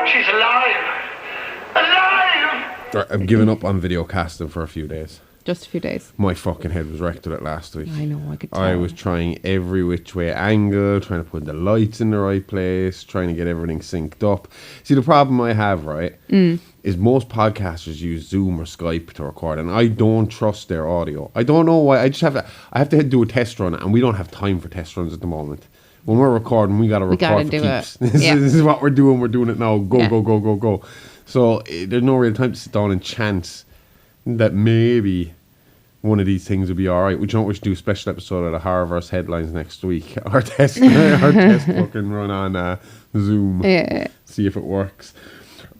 She's alive! Alive! Right, I'm giving up on video casting for a few days. Just a few days. My fucking head was wrecked with it last week. I know, I could tell. I was trying every which way angle, trying to put the lights in the right place, trying to get everything synced up. See, the problem I have, right, is most podcasters use Zoom or Skype to record, and I don't trust their audio. I don't know why. I have to do a test run, and we don't have time for test runs at the moment. When we're recording, we got to record for keeps. This is what we're doing. We're doing it now. Go. So there's no real time to sit down and chance that maybe one of these things will be all right. We should do a special episode of the Horrorverse headlines next week. Our test fucking run on Zoom. Yeah. See if it works.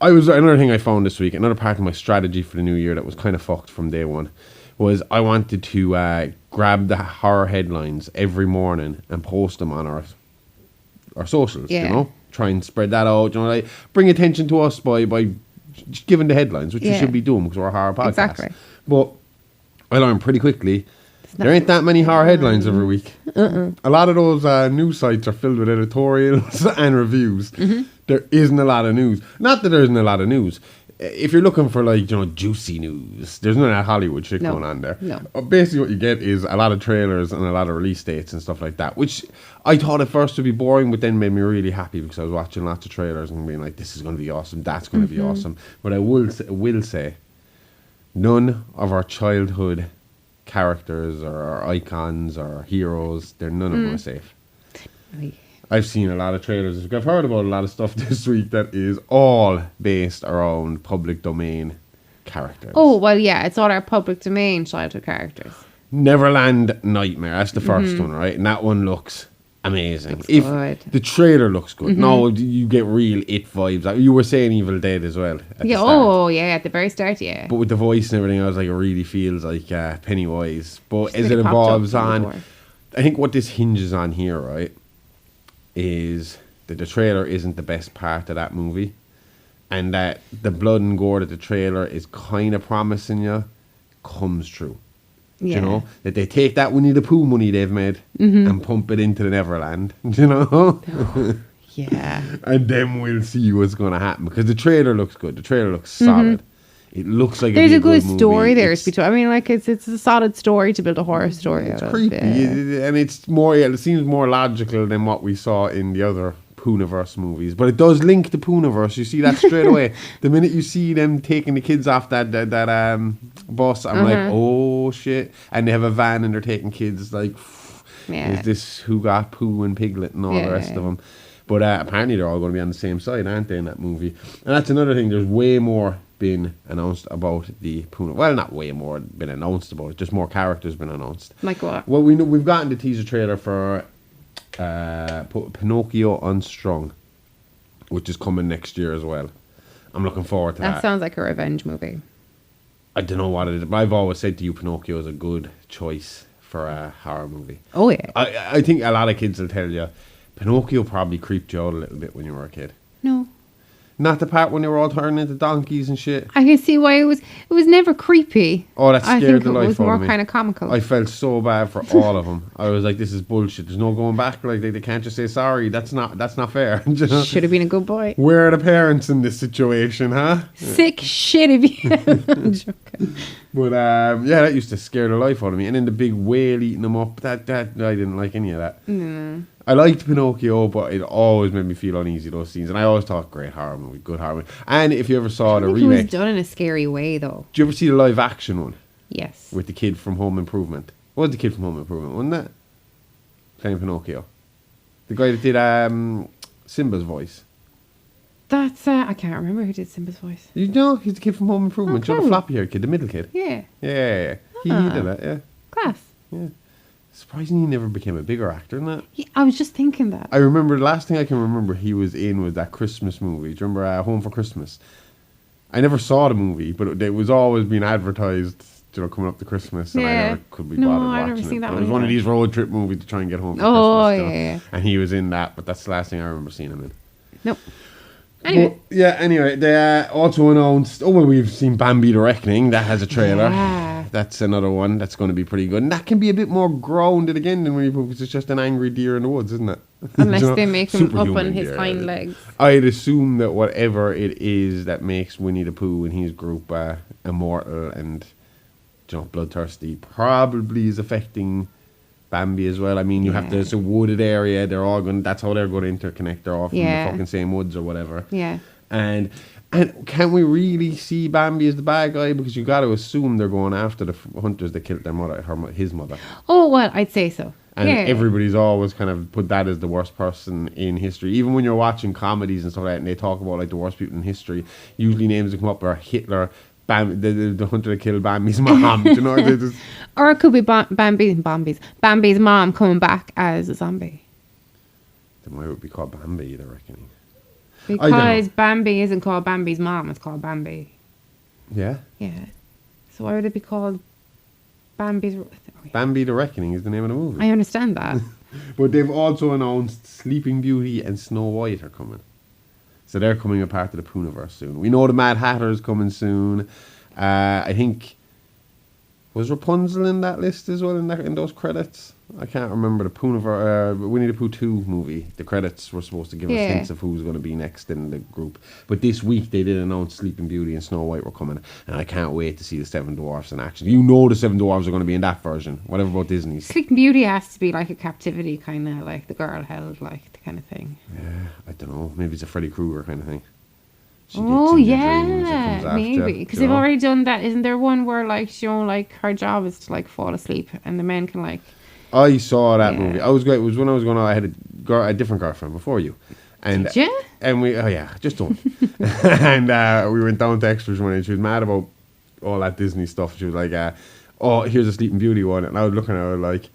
Another thing I found this week, another part of my strategy for the new year that was kind of fucked from day one, was I wanted to grab the horror headlines every morning and post them on our socials, you know? Try and spread that out, you know, like bring attention to us by just giving the headlines, which we should be doing because we're a horror podcast. Exactly. But I learned pretty quickly there ain't that many horror headlines every week. A lot of those news sites are filled with editorials and reviews. There isn't a lot of news. Not that there isn't a lot of news. If you're looking for, like, you know, juicy news, there's none of that Hollywood shit going on there. No. Basically what you get is a lot of trailers and a lot of release dates and stuff like that, which I thought at first would be boring, but then made me really happy because I was watching lots of trailers and being like, this is going to be awesome, that's going to be awesome. But I will say, none of our childhood characters or our icons or our heroes, none of them are safe. I've seen a lot of trailers. I've heard about a lot of stuff this week that is all based around public domain characters. Oh, well, yeah, it's all our public domain childhood characters. Neverland Nightmare, that's the first one, right? And that one looks amazing. Looks good. The trailer looks good. No, you get real It vibes. You were saying Evil Dead as well. At the very start, yeah. But with the voice and everything, I was like, it really feels like Pennywise. But as it evolves on, I think what this hinges on here, right, is that the trailer isn't the best part of that movie, and that the blood and gore that the trailer is kind of promising you comes true. You know, that they take that Winnie the Pooh money they've made and pump it into the Neverland, you know? Yeah. And then we'll see what's going to happen, because the trailer looks good. The trailer looks solid. It looks like there's a good movie. story there. I mean, like, it's a solid story to build a horror story out of. It's creepy, and it's more. It seems more logical than what we saw in the other Poohniverse movies. But it does link to Poohniverse. You see that straight away. The minute you see them taking the kids off that bus, I'm like, oh shit! And they have a van and they're taking kids. Like, is this Who Got Pooh and Piglet and all the rest of them? But apparently they're all going to be on the same side, aren't they, in that movie? And that's another thing. There's way more been announced about the Poohniverse. Well, not way more been announced about it. Just more characters been announced. Like what? Well, we've gotten the teaser trailer for Pinocchio Unstrung, which is coming next year as well. I'm looking forward to that. That sounds like a revenge movie. I don't know what it is, but I've always said to you, Pinocchio is a good choice for a horror movie. Oh, yeah. I think a lot of kids will tell you, Pinocchio probably creeped you out a little bit when you were a kid. No. Not the part when they were all turning into donkeys and shit. I can see why it was never creepy. Oh, that scared the life out of me. I think it was more kind of comical. I felt so bad for all of them. I was like, this is bullshit. There's no going back. Like, they can't just say sorry. That's not fair. You know? Should have been a good boy. Where are the parents in this situation, huh? Sick shit of you. I'm joking. But that used to scare the life out of me. And then the big whale eating them up. That I didn't like any of that. I liked Pinocchio, but it always made me feel uneasy, those scenes. And I always thought, great horror movie, good horror movie. And if you ever saw the remake... it was done in a scary way, though. Did you ever see the live action one? Yes. With the kid from Home Improvement. What was the kid from Home Improvement, wasn't that? Playing Pinocchio. The guy that did Simba's voice. That's, I can't remember who did Simba's voice. You know, he's the kid from Home Improvement. Okay. You know, the floppy haired kid, the middle kid. Yeah. Yeah. He did that, yeah. Class. Yeah. Surprisingly, he never became a bigger actor than that. Yeah, I was just thinking that. I remember, the last thing I can remember he was in was that Christmas movie. Do you remember Home for Christmas? I never saw the movie, but it was always being advertised, you know, coming up to Christmas. And I never could be bothered watching never seen it. that It was one of these road trip movies to try and get home for Christmas. Yeah. And he was in that, but that's the last thing I remember seeing him in. Nope. Anyway. Well, anyway, they also announced, we've seen Bambi the Reckoning. That has a trailer. Yeah. that's another one that's going to be pretty good. And that can be a bit more grounded again than Winnie the Pooh, because it's just an angry deer in the woods, isn't it? Unless You know, they make him up superhuman on his deer. hind legs. I'd assume that whatever it is that makes Winnie the Pooh and his group immortal and, you know, bloodthirsty probably is affecting Bambi as well. I mean, you have to, it's a wooded area. They're all going. That's how they're going to interconnect. They're all from the fucking same woods or whatever. Yeah. And can we really see Bambi as the bad guy? Because you got to assume they're going after the hunters that killed their mother, his mother. Oh, well, I'd say so. And yeah. everybody's always kind of put that as the worst person in history. Even when you're watching comedies and stuff like that, and they talk about like the worst people in history, usually names that come up are Hitler, the hunter that killed Bambi's mom. You know, they just, Or it could be Bambi's mom coming back as a zombie. then why would it be called Bambi, they're reckoning? Because Bambi isn't called Bambi's mom, it's called Bambi. Yeah? Yeah. So why would it be called Bambi's... Bambi the Reckoning is the name of the movie. I understand that. But they've also announced Sleeping Beauty and Snow White are coming. So they're coming a part of the Poohniverse soon. We know the Mad Hatter is coming soon. I think... Was Rapunzel in that list as well, in those credits? I can't remember. The Poohniverse, Winnie the Pooh 2 movie. The credits were supposed to give us hints of who's going to be next in the group. But this week they did announce Sleeping Beauty and Snow White were coming. And I can't wait to see the Seven Dwarfs in action. You know the Seven Dwarfs are going to be in that version. Whatever about Disney's. Sleeping Beauty has to be like a captivity kind of, like the girl held, like the kind of thing. Yeah, I don't know. Maybe it's a Freddy Krueger kind of thing. She Oh gets in your dreams and yeah, comes after maybe you, because you they've know? already done that. Isn't there one where like she, like her job is to like fall asleep and the men can like... I saw that Yeah. movie. I was great. It was when I was going out. I had a different girlfriend before you, and Did ya? and we just don't. And we went down to Extras one, and she was mad about all that Disney stuff. She was like, "Oh, here's a Sleeping Beauty one," and I was looking at her like,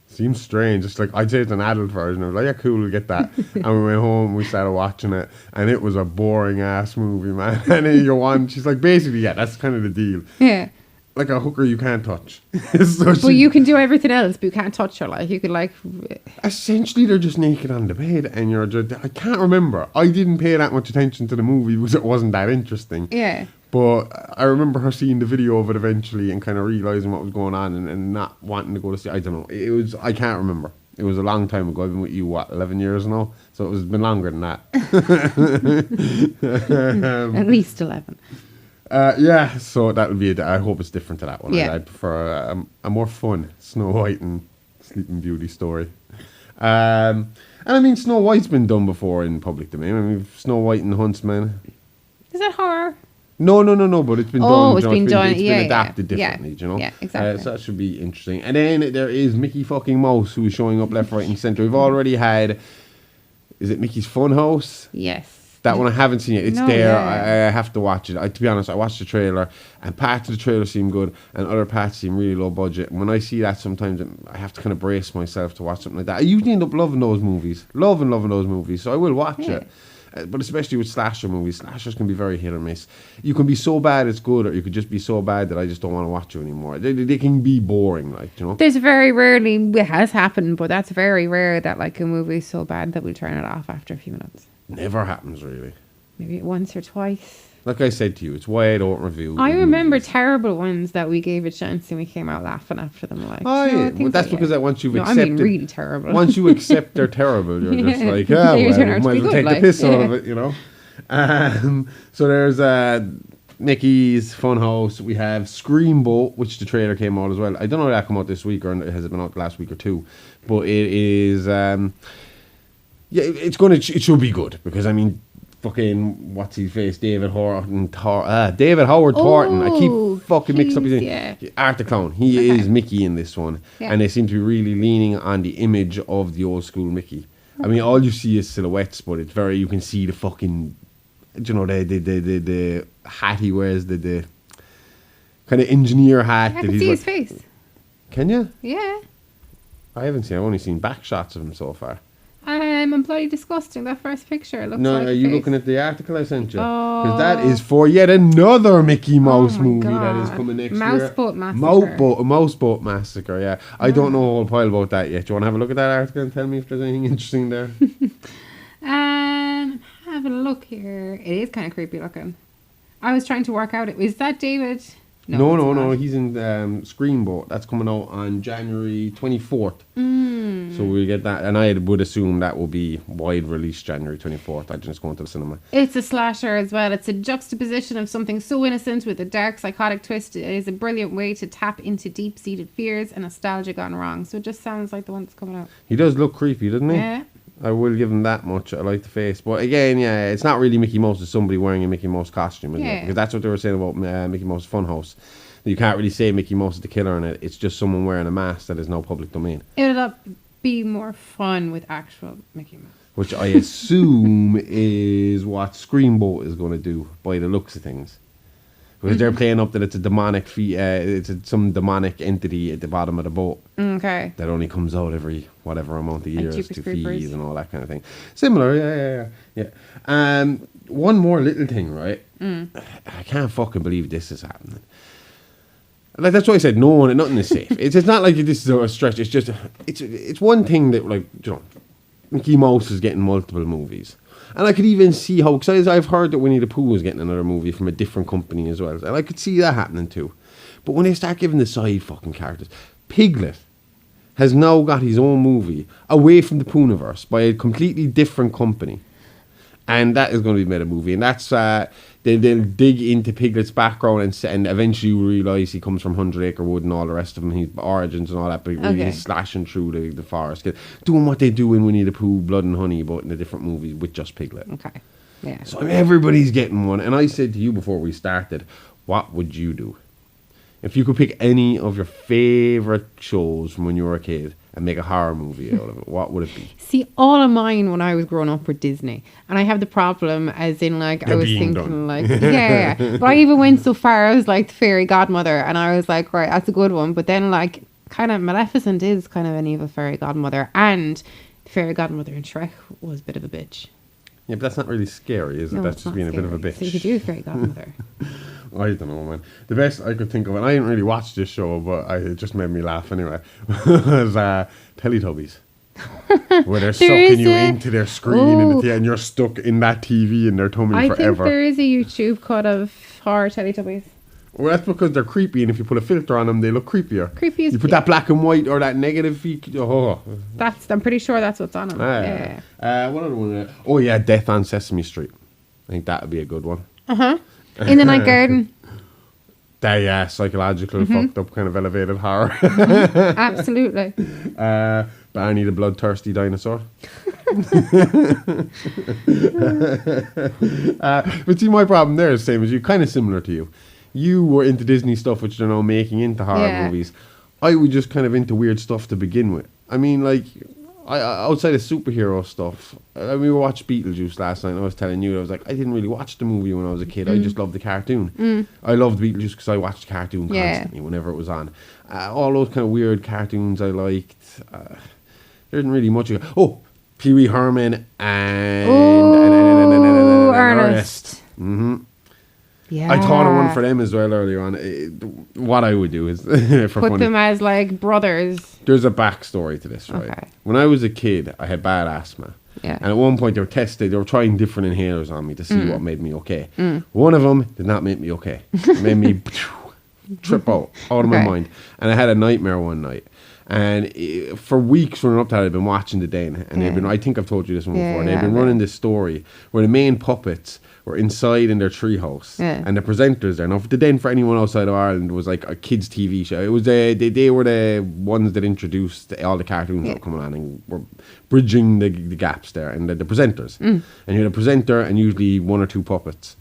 "Seems strange." It's like I'd say it's an adult version. I was like, "Yeah, cool, we'll get that." And we went home, and we started watching it, and it was a boring ass movie, man. And then you want, she's like, basically, yeah, that's kind of the deal. Yeah. Like a hooker you can't touch. So But you can do everything else, but you can't touch her. Like you could like... essentially, they're just naked on the bed, and you're just... I can't remember. I didn't pay that much attention to the movie because it wasn't that interesting. Yeah. But I remember her seeing the video of it eventually and kind of realising what was going on and not wanting to go to see... I don't know. It was... I can't remember. It was a long time ago. I've been with you, 11 years now? So it's been longer than that. At least 11. Yeah, so that'll be it. I hope it's different to that one. Yeah. I'd prefer a more fun Snow White and Sleeping Beauty story. And I mean, Snow White's been done before in public domain. I mean, Snow White and the Huntsman. Is that horror? No, but it's been done. Oh, it's you know, been done. It's Yeah, been adapted yeah. differently, you know? Yeah, exactly. So that should be interesting. And then there is Mickey fucking Mouse, who is showing up left, right, and centre. We've already had, is it Mickey's Funhouse? Yes. That one I haven't seen yet. It's No, there. yeah. I have to watch it. To be honest, I watched the trailer, and parts of the trailer seem good, and other parts seem really low budget. And when I see that, sometimes I have to kind of brace myself to watch something like that. I usually end up loving those movies, loving those movies. So I will watch it. But especially with slasher movies, slashers can be very hit or miss. You can be so bad it's good, or you could just be so bad that I just don't want to watch you anymore. They can be boring, like, you know. There's very rarely, it has happened, but that's very rare that like a movie is so bad that we turn it off after a few minutes. Never happens really. Maybe once or twice. Like I said to you, it's why I don't review. I remember movies. terrible ones that we gave a chance and we came out laughing after them. Like, Oh you know, yeah, well, things that's like because that. once you've No, I accepted, mean really terrible. Once you accept they're terrible, you're just Yeah. like, They well, turn out to might be as well good, take like, the piss out yeah. of it, you know. So there's Mickey's Funhouse. We have Screamboat, which the trailer came out as well. I don't know if that came out this week or has it been out last week or two, but it is. It should be good because I mean. Fucking what's his face? David Howard Thornton. I keep fucking mixed up his name. Yeah. Art the Clown. He is Mickey in this one, and they seem to be really leaning on the image of the old school Mickey. I mean, all you see is silhouettes, but it's very. You can see the fucking, you know, the hat he wears, the kind of engineer hat. I can see his face. Can you? Yeah. I haven't seen. I've only seen back shots of him so far. I'm bloody disgusting. That first picture looks No, like are a you face. looking at the article I sent you? Oh. Because that is for yet another Mickey Mouse my movie that is God. coming next year. Mouseboat Massacre. Mouseboat Massacre, yeah. I don't know a whole pile about that yet. Do you want to have a look at that article and tell me if there's anything interesting there? Have a look here. It is kind of creepy looking. I was trying to work out. Is that David? No, it's no, no. not. He's in Screenboat. That's coming out on January 24th. So we'll get that. And I would assume that will be wide release January 24th. I just go into the cinema. It's a slasher as well. It's a juxtaposition of something so innocent with a dark psychotic twist. It is a brilliant way to tap into deep-seated fears and nostalgia gone wrong. So it just sounds like the one that's coming out. He does look creepy, doesn't he? Yeah. I will give him that much. I like the face. But again, yeah, it's not really Mickey Mouse. It's somebody wearing a Mickey Mouse costume, isn't it? Because that's what they were saying about Mickey Mouse Funhouse. You can't really say Mickey Mouse is the killer in it. It's just someone wearing a mask that is no public domain. It'll be more fun with actual Mickey Mouse. Which I assume is what Screenboat is going to do by the looks of things. Because they're playing up that it's a demonic some demonic entity at the bottom of the boat. Okay. That only comes out every whatever amount of years Jeepers to Creepers. feed and all that kind of thing. Similar, yeah. One more little thing, right? I can't fucking believe this is happening. Like, that's why I said nothing is safe. It's not like this is a stretch. It's just it's one thing that, like, you know, Mickey Mouse is getting multiple movies. And I could even see how, because I've heard that Winnie the Pooh is getting another movie from a different company as well. And I could see that happening too. But when they start giving the side fucking characters, Piglet has now got his own movie away from the Poohniverse by a completely different company. And that is going to be made a movie. And that's, they'll dig into Piglet's background and eventually you realise he comes from 100 Acre Wood and all the rest of them, his origins and all that, but really he's slashing through the forest, doing what they do in Winnie the Pooh, Blood and Honey, but in a different movie with just Piglet. Okay. Yeah. So everybody's getting one. And I said to you before we started, what would you do? If you could pick any of your favourite shows from when you were a kid and make a horror movie out of it, what would it be? See, all of mine when I was growing up were Disney. And I have the problem as in, like, They're I was being thinking, done. like, yeah. But I even went so far, I was like the Fairy Godmother. And I was like, right, that's a good one. But then, like, kind of Maleficent is kind of an evil Fairy Godmother. And the Fairy Godmother in Shrek was a bit of a bitch. Yeah, but that's not really scary, is it? No, That's it's just not being a bit of a scary. bitch. So you could do a Fairy Godmother. I don't know, man. The best I could think of, and I didn't really watch this show, but it just made me laugh anyway, was Teletubbies. Where they're sucking you into their screen and you're stuck in that TV in their tummy I forever. think there is a YouTube cut of horror Teletubbies. Well, that's because they're creepy, and if you put a filter on them, they look creepier. Creepy as You put that black and white or that negative feet. Oh. I'm pretty sure that's what's on them. Yeah. What other one? Oh, yeah, Death on Sesame Street. I think that would be a good one. In the Night Garden. Yeah, psychological, fucked up kind of elevated horror. Absolutely. Barney the bloodthirsty dinosaur. But see, my problem there is the same as you, kind of similar to you. You were into Disney stuff, which they're now making into horror movies. I was just kind of into weird stuff to begin with. I mean, like, outside of superhero stuff, we watched Beetlejuice last night, and I was telling you, I was like, I didn't really watch the movie when I was a kid. I just loved the cartoon. I loved Beetlejuice because I watched the cartoon constantly whenever it was on. All those kind of weird cartoons I liked. There isn't really much. Pee Wee Herman and Ernest. Yeah. I thought of one for them as well earlier on. What I would do is for put funny. them as like brothers. There's a backstory to this, right? Okay. When I was a kid, I had bad asthma. Yeah. And at one point they were trying different inhalers on me to see what made me okay. One of them did not make me okay. It made me trip out of my mind. And I had a nightmare one night. And for weeks running up to that, I'd been watching The Den. And they've been, I think I've told you this one before. They've been running this story where the main puppets were inside in their treehouse. Yeah. And the presenters there. Now, The Den, for anyone outside of Ireland, was like a kids' TV show. It was they were the ones that introduced all the cartoons that were coming on and were bridging the gaps there. And the presenters. And you had a presenter and usually one or two puppets.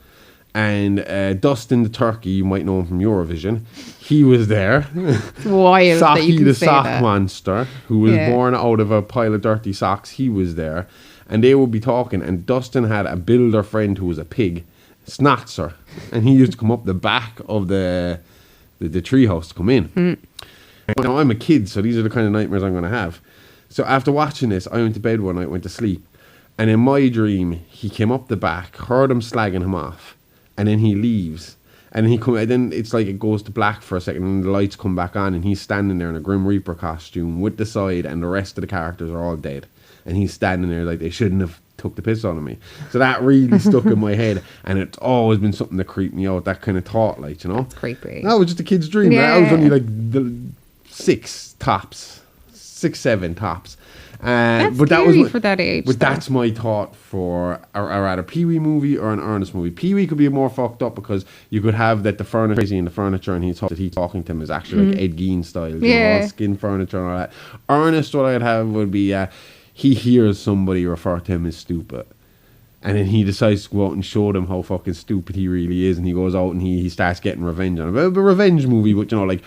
And Dustin the Turkey, you might know him from Eurovision, he was there. It's wild that you Socky can the say sock that. monster, who was born out of a pile of dirty socks, he was there. And they would be talking, and Dustin had a builder friend who was a pig, Snotzer, and he used to come up the back of the treehouse to come in. Now, I'm a kid, so these are the kind of nightmares I'm going to have. So after watching this, I went to bed one night, went to sleep, and in my dream, he came up the back, heard him slagging him off, and then he leaves. And then it's like it goes to black for a second, and the lights come back on, and he's standing there in a Grim Reaper costume with the side, and the rest of the characters are all dead. And he's standing there like they shouldn't have took the piss out of me. So that really stuck in my head, and it's always been something that creeped me out. That kind of thought, like, you know, It's creepy. that was just a kid's dream. Yeah. I was only like the 6, 7 tops. That's but that scary was for that age. But though. that's my thought for a either Pee-wee movie or an Ernest movie. Pee-wee could be more fucked up because you could have that the furniture crazy in the furniture, and he's talking to him is actually like Ed Gein style, you know, all skin furniture and all that. Ernest, what I'd have would be he hears somebody refer to him as stupid, and then he decides to go out and show them how fucking stupid he really is, and he goes out and he starts getting revenge on him. A revenge movie, but you know, like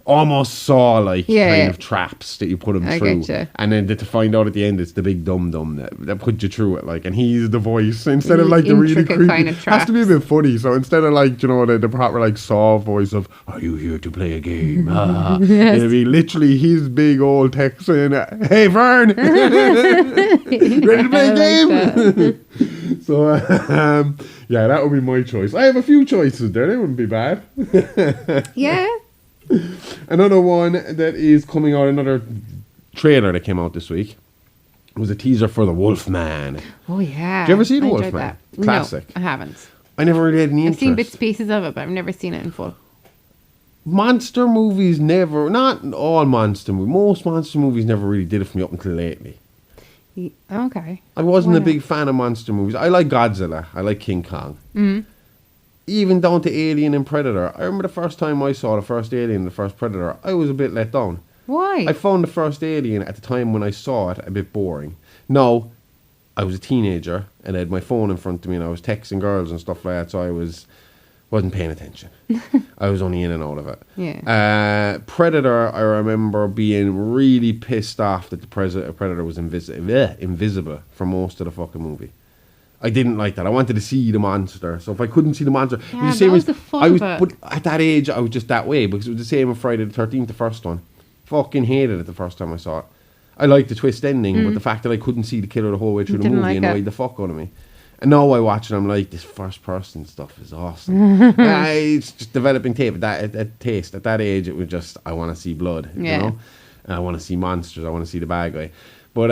almost Saw like kind of traps that you put him through, getcha. and then to find out at the end it's the big dum dum that put you through it, like, and he's the voice instead of like the really creepy kind of has to be a bit funny. So instead of like, you know, the proper like Saw voice of "Are you here to play a game?" It'll be literally his big old text saying, "Hey Vern, ready to play a game?" So yeah, that would be my choice. I have a few choices there. They wouldn't be bad. Yeah. Another one that is coming out, another trailer that came out this week, was a teaser for The Wolfman. Oh yeah. Did you ever see The I enjoyed Wolfman? that. Classic. No, I haven't. I never really had any I've interest. seen bits and pieces of it, but I've never seen it in full. Monster movies never, not all monster movies, most monster movies never really did it for me up until lately. Okay. I wasn't Why a not? big fan of monster movies. I like Godzilla. I like King Kong. Even down to Alien and Predator. I remember the first time I saw the first Alien and the first Predator, I was a bit let down. Why? I found the first Alien at the time when I saw it a bit boring. No, I was a teenager and I had my phone in front of me and I was texting girls and stuff like that, so I wasn't paying attention. I was only in and out of it. Yeah. Predator, I remember being really pissed off that the Predator was invisible for most of the fucking movie. I didn't like that. I wanted to see the monster. So if I couldn't see the monster, it was the same that was as the fun of it. But at that age, I was just that way because it was the same with Friday the 13th, the first one. Fucking hated it the first time I saw it. I liked the twist ending, but the fact that I couldn't see the killer the whole way through the Didn't movie like annoyed it. the fuck out of me. And now I watch it, I'm like, this first person stuff is awesome. It's just developing taste. At that age, it was just, I want to see blood. Yeah. You know? I want to see monsters. I want to see the bad guy. But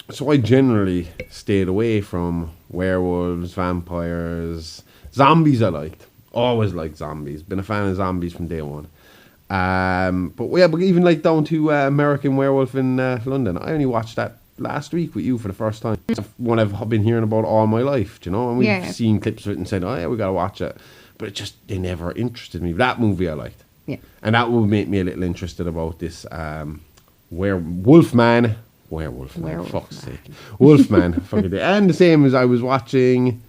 so I generally stayed away from werewolves, vampires, zombies. I liked. Always liked zombies. Been a fan of zombies from day one. But even like down to American Werewolf in London. I only watched that last week with you for the first time. It's one I've been hearing about all my life, you know, and we've seen clips of it and said, oh yeah, we gotta watch it. But they never interested me. That movie I liked. Yeah. And that would make me a little interested about this Wolfman, fuck's sake. Wolfman. Fucking day. And the same as I was watching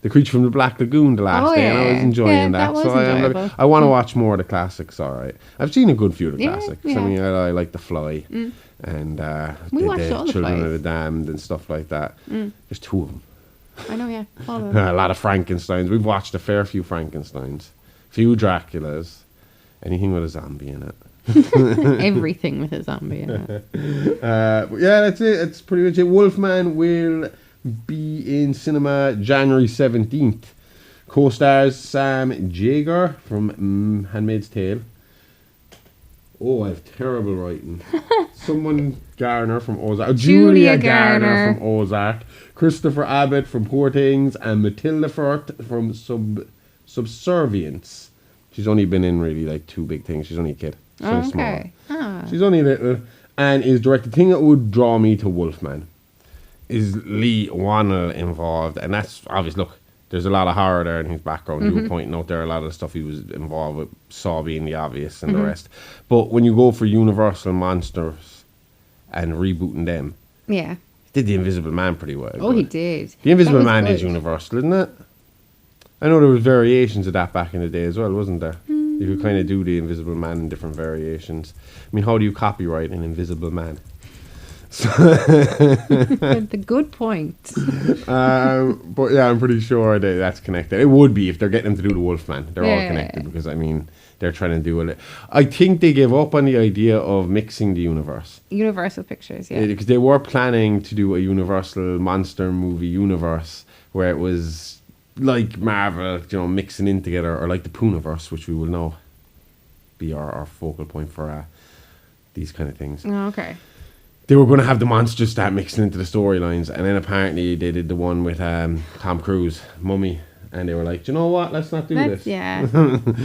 The Creature from the Black Lagoon the last day, and I was enjoying that. was So enjoyable. I want to watch more of the classics, alright. I've seen a good few of the Yeah, classics. yeah. I mean, I like The Fly and We watched all the Children Flies. of the Damned and stuff like that. There's 2 of them. I know, yeah. All of them. A lot of Frankensteins. We've watched a fair few Frankensteins. Few Draculas. Anything with a zombie in it. Everything with a zombie in it. But yeah, that's it. That's pretty much it. Wolfman will be in cinema January 17th. Co-stars Sam Jaeger from Handmaid's Tale. Oh, I have terrible writing. Someone Garner from Ozark. Julia Garner from Ozark. Christopher Abbott from Poor Things. And Matilda Firth from Subservience. She's only been in really like 2 big things. She's only a kid. She's only Okay. small. She's only little. And is directed. The thing that would draw me to Wolfman is Lee Wannell involved. And that's obvious. Look, there's a lot of horror there in his background. You were pointing out there a lot of the stuff he was involved with, Saw being the obvious and the rest. But when you go for Universal monsters and rebooting them, Yeah. he did The Invisible Man pretty well. Oh, he did. The Invisible That was Man good. is Universal, isn't it? I know there was variations of that back in the day as well, wasn't there? You could kind of do the Invisible Man in different variations. I mean, how do you copyright an Invisible Man? The good point. But yeah, I'm pretty sure that's connected. It would be if they're getting them to do the Wolfman. They're all Yeah. connected because, I mean, they're trying to do it. I think they gave up on the idea of mixing the universe. Universal Pictures, yeah. Because they were planning to do a Universal monster movie universe where it was like Marvel, you know, mixing in together, or like the Poohniverse, which we will now be our focal point for these kind of things. Oh, okay. they were going to have the monsters start mixing into the storylines, and then apparently they did the one with Tom Cruise, Mummy, and they were like, do you know what? Let's not do this. Yeah. And Did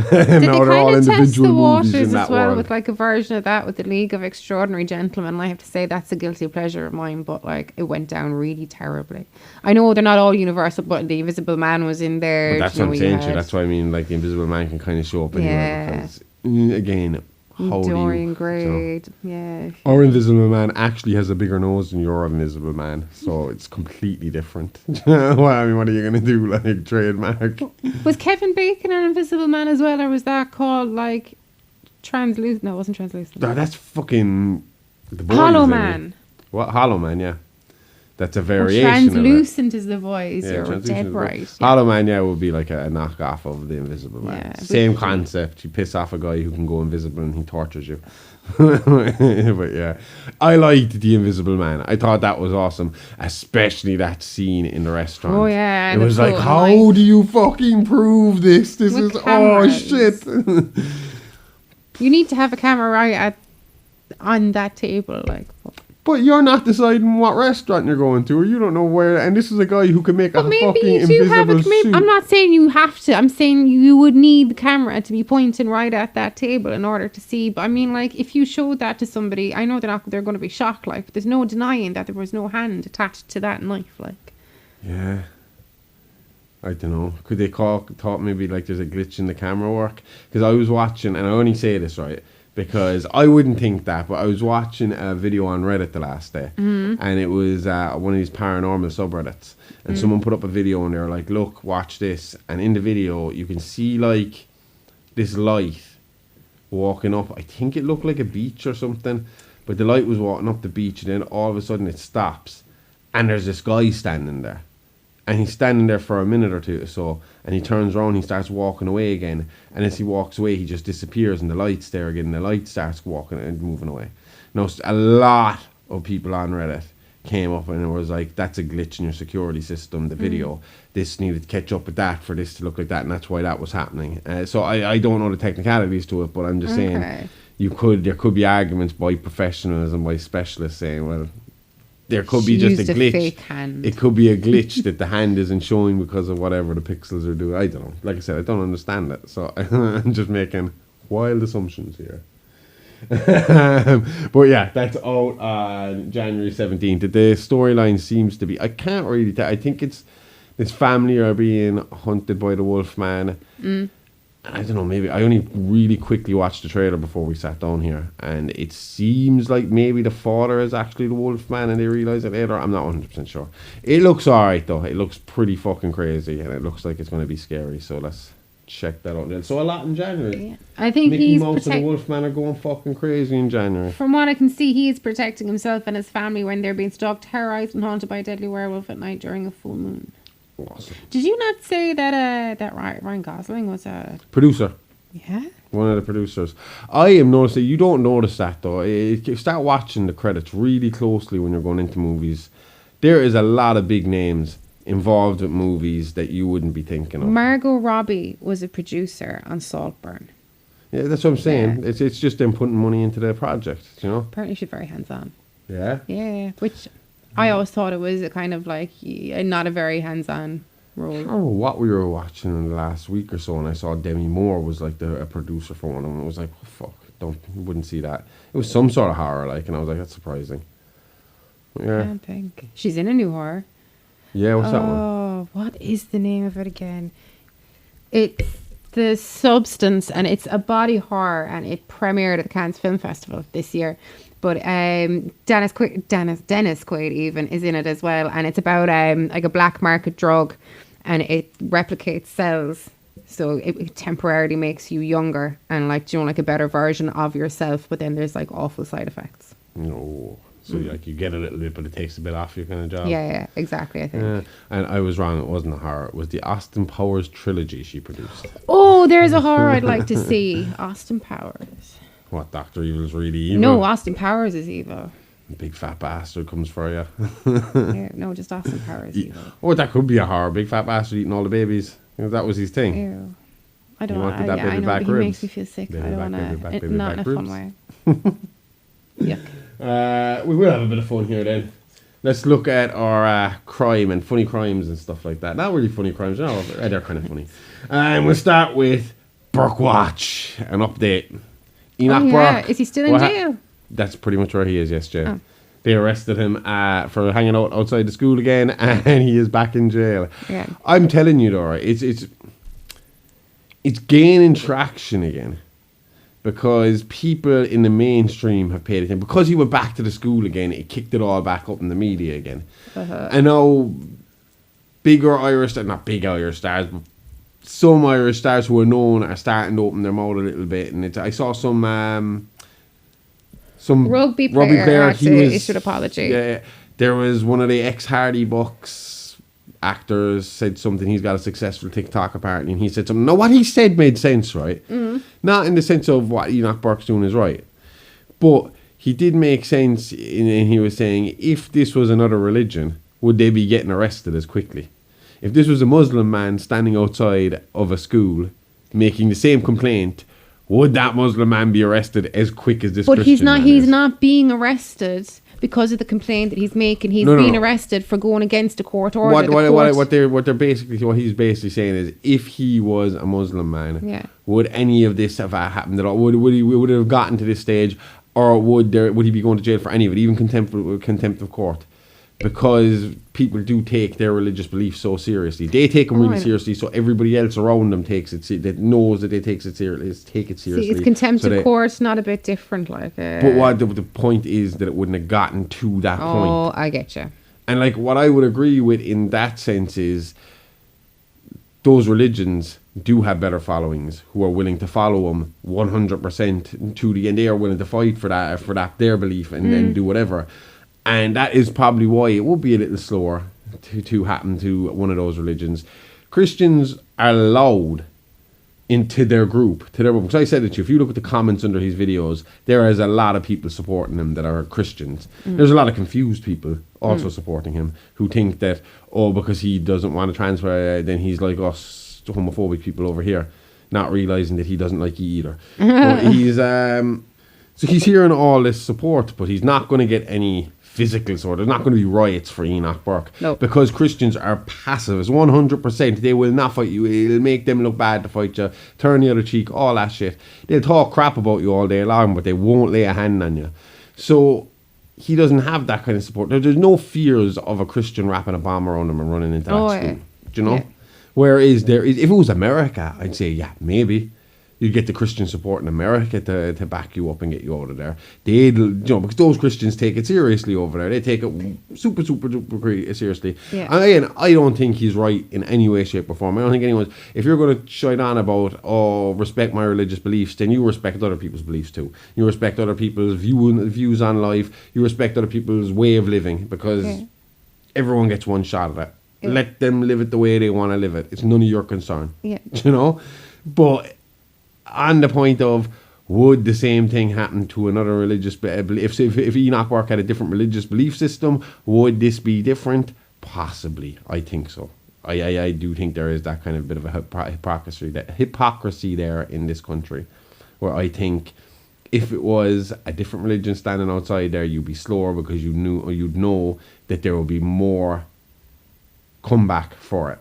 now they they're all kind of test individual the movies waters in that as well world. with like a version of that with the League of Extraordinary Gentlemen? I have to say that's a guilty pleasure of mine, but like it went down really terribly. I know they're not all universal, but the Invisible Man was in there. But that's what I'm saying to you. That's why I mean, like, the Invisible Man can kind of show up anywhere. Yeah. Because, again, how do Dorian you... Gray. Yeah. Our Invisible Man actually has a bigger nose than your Invisible Man, so it's completely different. Well, I mean, what are you going to do, like, trademark? Was Kevin Bacon an Invisible Man as well, or was that called like translucent? No, it wasn't translucent. No, that's fucking... The Boys, Hollow isn't Man. it? What? Hollow Man, yeah. That's a Or variation translucent is the voice. of it. You're Translucent dead is the- right. Yeah. Hollow Man, yeah, would be like a knockoff of the Invisible Man. Yeah, Same but- concept. You piss off a guy who can go invisible and he tortures you. But yeah, I liked the Invisible Man. I thought that was awesome, especially that scene in the restaurant. Oh, yeah, it and the was like, floating how lights. do you fucking prove this? This With is cameras. shit. You need to have a camera right on that table, like. But you're not deciding what restaurant you're going to, or you don't know where. And this is a guy who can make a But maybe fucking you do have a. invisible suit. I'm not saying you have to. I'm saying you would need the camera to be pointing right at that table in order to see. But I mean, like, if you showed that to somebody, I know they're going to be shocked. Like, but there's no denying that there was no hand attached to that knife. Like, Yeah. I don't know. Could they thought maybe like there's a glitch in the camera work? Because I was watching, and I only say this right because I wouldn't think that, but I was watching a video on Reddit the last day, and it was one of these paranormal subreddits, and someone put up a video and they were like, "Look, watch this," and in the video you can see like this light walking up. I think it looked like a beach or something, but the light was walking up the beach, and then all of a sudden it stops, and there's this guy standing there. And he's standing there for a minute or two or so, and he turns around, he starts walking away again, and as he walks away, he just disappears, and the light's there again, and the light starts walking and moving away. Now, a lot of people on Reddit came up and it was like, that's a glitch in your security system, the video. This needed to catch up with that for this to look like that, and that's why that was happening. So I don't know the technicalities to it, but I'm just saying, there could be arguments by professionals and by specialists saying, well, there could be just a glitch. Fake hand. It could be a glitch that the hand isn't showing because of whatever the pixels are doing. I don't know. Like I said, I don't understand it. So I'm just making wild assumptions here. But yeah, that's out on January 17th. The storyline seems to be... I can't really tell. I think it's this family are being hunted by the wolf man. I don't know, maybe I only really quickly watched the trailer before we sat down here, and it seems like maybe the father is actually the wolf man and they realise it later. I'm not 100% sure. It looks alright though. It looks pretty fucking crazy, and it looks like it's going to be scary, so let's check that out then. So a lot in January. Yeah. I think Mickey he's Mouse and the wolf man are going fucking crazy in January. From what I can see, he is protecting himself and his family when they're being stalked, terrorized, and haunted by a deadly werewolf at night during a full moon. Awesome. Did you not say that Ryan Gosling was a... Producer. Yeah? One of the producers. I am noticing, you don't notice that though. You start watching the credits really closely when you're going into movies. There is a lot of big names involved with movies that you wouldn't be thinking of. Margot Robbie was a producer on Saltburn. Yeah, that's what I'm saying. Yeah. It's just them putting money into the project, you know? Apparently she's very hands-on. Yeah. Yeah, which I always thought it was a kind of like not a very hands-on role. I don't know what we were watching in the last week or so, and I saw Demi Moore was like a producer for one of them. It was like, oh, fuck, wouldn't see that. It was some sort of horror, like, and I was like, that's surprising. Yeah. I don't think. She's in a new horror. Yeah, what's that one? Oh, what is the name of it again? It's The Substance, and it's a body horror, and it premiered at the Cannes Film Festival this year. But Dennis Quaid even is in it as well, and it's about like a black market drug, and it replicates cells, so it temporarily makes you younger and like a better version of yourself. But then there's like awful side effects. No. So like you get a little bit, but it takes a bit off your kind of job. Yeah, exactly. I think. And I was wrong. It wasn't a horror. It was the Austin Powers trilogy she produced. Oh, there's a horror I'd like to see. Austin Powers. What, Dr. Evil's really evil? No, Austin Powers is evil. Big fat bastard comes for you. Yeah, no, just Austin Powers is evil. Oh, that could be a horror. Big fat bastard eating all the babies. You know, that was his thing. Ew. I don't You know. Baby I know, back but he ribs. makes me feel sick. Baby I don't back, want baby back, to. baby Not back in a fun ribs. way. Yuck. We will have a bit of fun here then. Let's look at our crime and funny crimes and stuff like that. Not really funny crimes, no, they're kind of funny. And we'll start with Burke Watch, an update. Enoch Burke. Is he still in jail? That's pretty much where he is, yes, jail. Oh. They arrested him for hanging out outside the school again, and he is back in jail. Yeah. I'm telling you, Dora, it's gaining traction again. Because people in the mainstream have paid attention. Because he went back to the school again, it kicked it all back up in the media again. And now, not big Irish stars, but some Irish stars who are known are starting to open their mouth a little bit. And I saw some rugby player had to issue an apology. Yeah, there was one of the ex-Hardy Bucks actors said something. He's got a successful TikTok apparently, and he said something. Now, what he said made sense, right? Mm-hmm. Not in the sense of what Enoch Burke's doing is right, but he did make sense. And he was saying, if this was another religion, would they be getting arrested as quickly? If this was a Muslim man standing outside of a school making the same complaint, would that Muslim man be arrested as quick as this? But Christian man he's is? not being arrested because of the complaint that he's making. He's being arrested for going against a court order. What he's basically saying is, if he was a Muslim man, would any of this have happened at all? Would it have gotten to this stage, or would he be going to jail for any of it, even contempt of court? Because people do take their religious beliefs so seriously. They take them really seriously, so everybody else around them that knows that they take it seriously. See, it's contempt of court, not a bit different. But what the point is that it wouldn't have gotten to that point. Oh, I get you. And like what I would agree with in that sense is those religions do have better followings who are willing to follow them 100% to the end. They are willing to fight for that their belief and then do whatever. And that is probably why it will be a little slower to happen to one of those religions. Christians are allowed into their group. Because I said it to you, if you look at the comments under his videos, there is a lot of people supporting him that are Christians. There's a lot of confused people also supporting him who think that, because he doesn't want to transfer, then he's like us homophobic people over here, not realising that he doesn't like you either. But he's hearing all this support, but he's not going to get any physical sort. There's not going to be riots for Enoch Burke. No. Because Christians are passive. It's 100%. They will not fight you. It'll make them look bad to fight you. Turn the other cheek. All that shit. They'll talk crap about you all day long, but they won't lay a hand on you. So he doesn't have that kind of support. There's no fears of a Christian wrapping a bomb around him and running into that school. Do you know? Yeah. Whereas if it was America, I'd say, yeah, maybe. You'd get the Christian support in America to back you up and get you out of there. Because those Christians take it seriously over there. They take it super, super, super seriously. Yeah. And again, I don't think he's right in any way, shape, or form. I don't think anyone's... If you're going to shine on about, respect my religious beliefs, then you respect other people's beliefs too. You respect other people's views on life. You respect other people's way of living, because everyone gets one shot at it. Yeah. Let them live it the way they want to live it. It's none of your concern. Yeah. You know? But... on the point of, would the same thing happen to another religious belief? If Enoch Burke had a different religious belief system, would this be different? Possibly. I think so. I do think there is that kind of bit of a hypocrisy there in this country, where I think if it was a different religion standing outside there, you'd be slower because you'd know that there would be more comeback for it.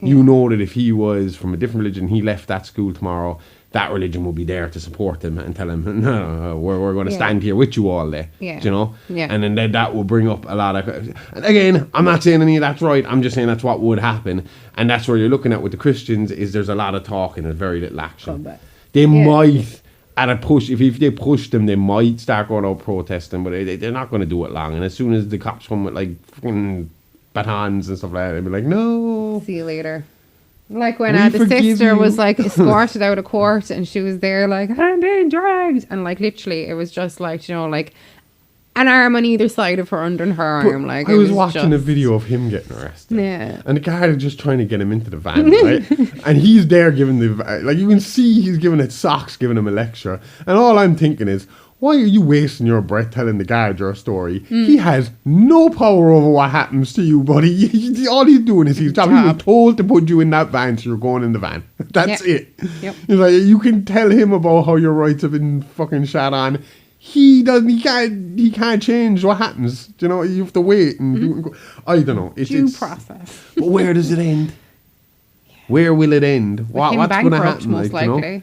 Yeah. You know that if he was from a different religion, he left that school tomorrow, that religion will be there to support him and tell him, no, we're going to stand here with you all day. Yeah. You know? Yeah. And then that will bring up a lot of... And again, I'm not saying any of that's right. I'm just saying that's what would happen. And that's where you're looking at with the Christians, is there's a lot of talk and there's very little action. They might, at a push, if they push them, they might start going out protesting, but they're not going to do it long. And as soon as the cops come with like fucking batons and stuff like that, they'll be like, no. See you later. Like when the sister was like escorted out of court and she was there like, I'm being dragged, and like literally it was just like, you know, like an arm on either side of her under her arm. Like I was watching a video of him getting arrested. Yeah. And the guard is just trying to get him into the van, right? And he's there giving like you can see he's giving it socks, giving him a lecture. And all I'm thinking is, why are you wasting your breath telling the guard your story? He has no power over what happens to you, buddy. All he's doing is he's told to put you in that van, so you're going in the van. That's it. Yep. He's like, you can tell him about how your rights have been fucking shot on. he doesn't. He can't change what happens. You know, you have to wait and I don't know. Due process. But where does it end? Where will it end? What's going to happen? Most likely. You know?